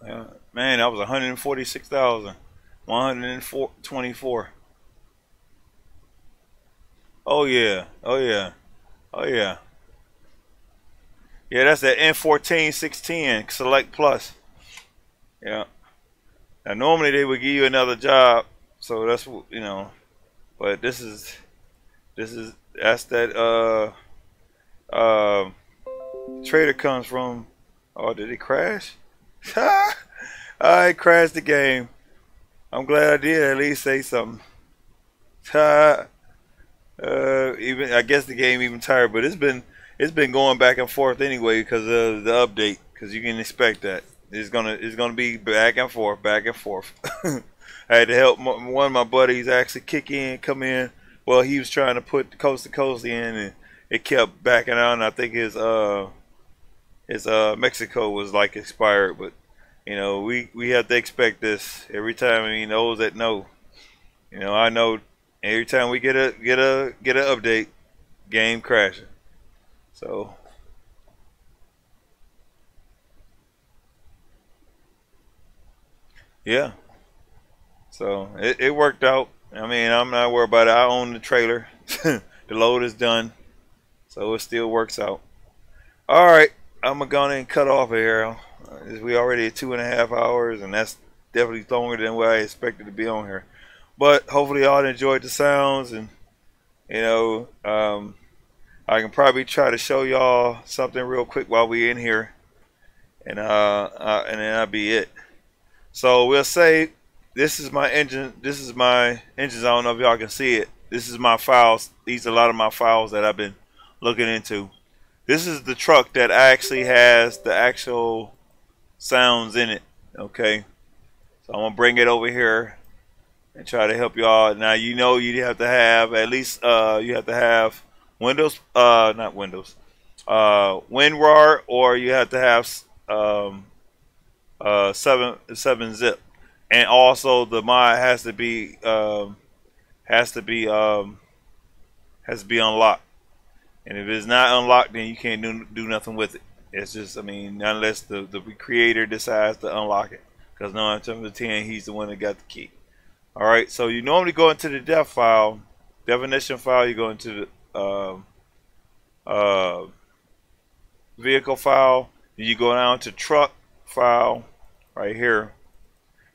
Man, that was 146,124. Oh yeah. Oh yeah. Oh yeah. Yeah, that's that N14610 Select Plus. Yeah. Now normally they would give you another job, so that's what, you know. But that's that trader comes from. Oh, did it crash? I crashed the game. I'm glad I did at least say something. Even I guess the game even tired, but it's been going back and forth anyway because of the update. Because you can expect that it's gonna be back and forth, back and forth. I had to help one of my buddies actually come in. Well, he was trying to put coast to coast in, and it kept backing out. And I think his Mexico was like expired, but you know we have to expect this every time. He knows that no, you know I know every time we get an update, game crashing. So yeah, so it worked out. I mean, I'm not worried about it. I own the trailer. The load is done, so it still works out. All right, I'm gonna go and cut off here. We already at 2.5 hours, and that's definitely longer than what I expected to be on here. But hopefully y'all enjoyed the sounds, and you know, I can probably try to show y'all something real quick while we in here, and then that'll be it. So we'll say this is my engine. This is my engines. I don't know if y'all can see it. This is my files. These are a lot of my files that I've been looking into. This is the truck that actually has the actual sounds in it. Okay, so I'm gonna bring it over here and try to help y'all. Now you know you have to have at least you have to have Windows, not Windows, WinRAR, or you have to have 7 zip, and also the mod has to be unlocked. And if it's not unlocked, then you can't do nothing with it. It's just, I mean, unless the creator decides to unlock it, because 9 times out of 10 he's the one that got the key. All right, so you normally go into the definition file. You go into the vehicle file. Then you go down to truck file right here,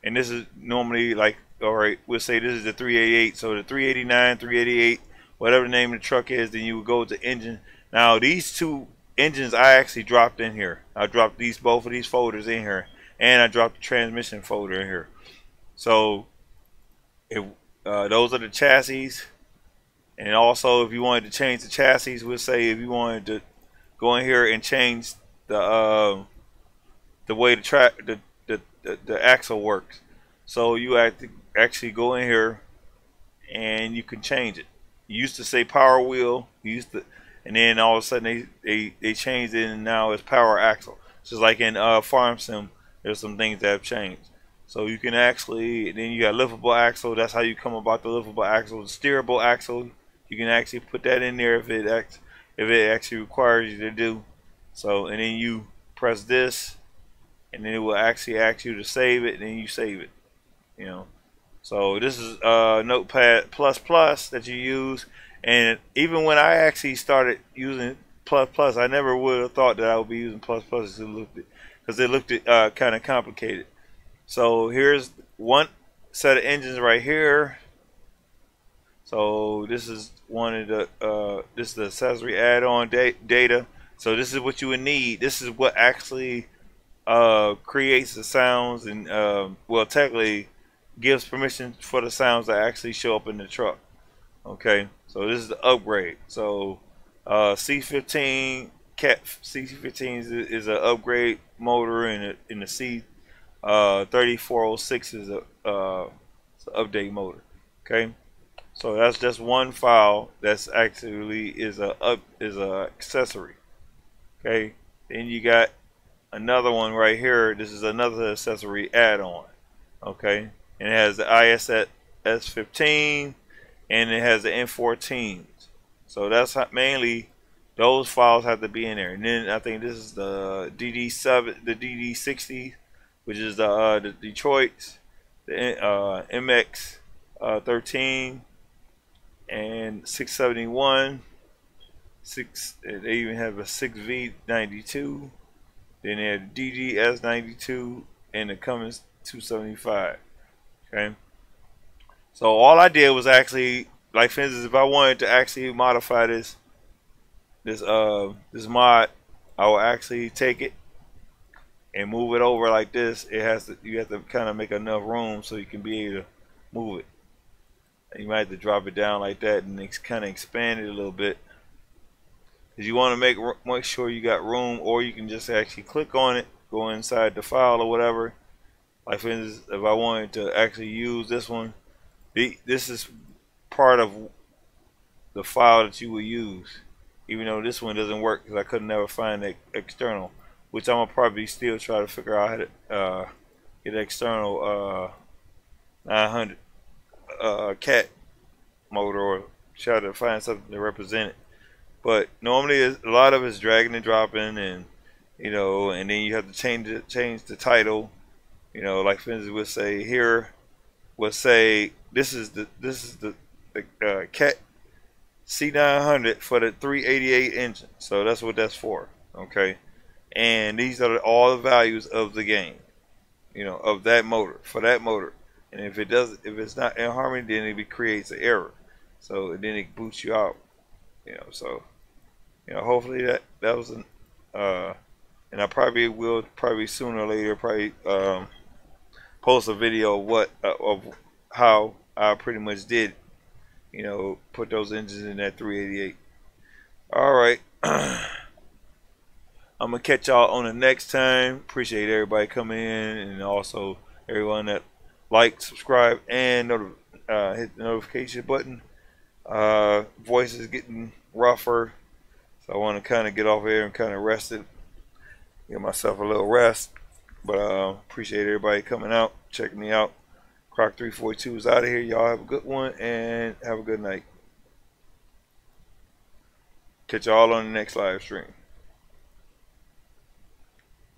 and this is normally like, all right, we'll say this is the 388. So the 389, 388, whatever the name of the truck is, then you would go to engine. Now these two engines I actually dropped in here. I dropped both of these folders in here, and I dropped the transmission folder in here. So those are the chassis. And also, if you wanted to change the chassis, we'll say if you wanted to go in here and change the way the axle works. So you actually go in here and you can change it. You used to say power wheel, and then all of a sudden they changed it, and now it's power axle. Just like in Farm Sim, there's some things that have changed. So you can actually, then you got liftable axle. That's how you come about the liftable axle. The steerable axle, you can actually put that in there if it actually requires you to do. So, and then you press this, and then it will actually ask you to save it, and then you save it. You know. So this is Notepad++ that you use. And even when I actually started using ++, I never would have thought that I would be using ++ because it looked kind of complicated. So here's one set of engines right here. So this is one of the this is the accessory add-on data. So this is what you would need. This is what actually creates the sounds, and well, technically gives permission for the sounds that actually show up in the truck. Okay, so this is the upgrade. So C15 C15 is an upgrade motor, in the C3406 is a it's an update motor. Okay, so that's just one file that's actually is a accessory. Okay, then you got another one right here. This is another accessory add-on. Okay, and it has the ISS15, and it has the N14s. So that's how, mainly those files have to be in there. And then I think this is the DD7, the DD60, which is the Detroit's, the MX13, and 671. They even have a 6V92. Then they have DDS92 and the Cummins 275. Okay. So all I did was actually, like for instance, if I wanted to actually modify this mod, I will actually take it and move it over like this. You have to kind of make enough room so you can be able to move it. And you might have to drop it down like that and kind of expand it a little bit. Because you want to make sure you got room, or you can just actually click on it, go inside the file or whatever. Like for instance, if I wanted to actually use this one, this is part of the file that you will use, even though this one doesn't work because I could never find the external, which I'm gonna probably still try to figure out how to get external 900 cat motor, or try to find something to represent it. But normally a lot of it's dragging and dropping, and you know, and then you have to change the title. You know, like for instance, we'll say here, we'll say this is the cat C900 for the 388 engine. So that's what that's for. Okay, and these are all the values of the game. You know, of that motor, for that motor. And if it's not in harmony, then it creates an error. So then it boots you out. You know, so You know, hopefully that was an and I probably will sooner or later post a video of what of how I pretty much did, you know, put those engines in that 388. All right. I'm gonna catch y'all on the next time. Appreciate everybody coming in, and also everyone that liked, subscribe, and hit the notification button. Voice is getting rougher, so I want to kind of get off here and kind of rest it, give myself a little rest. But appreciate everybody coming out, checking me out. Croc 342 is out of here. Y'all have a good one and have a good night. Catch y'all on the next live stream.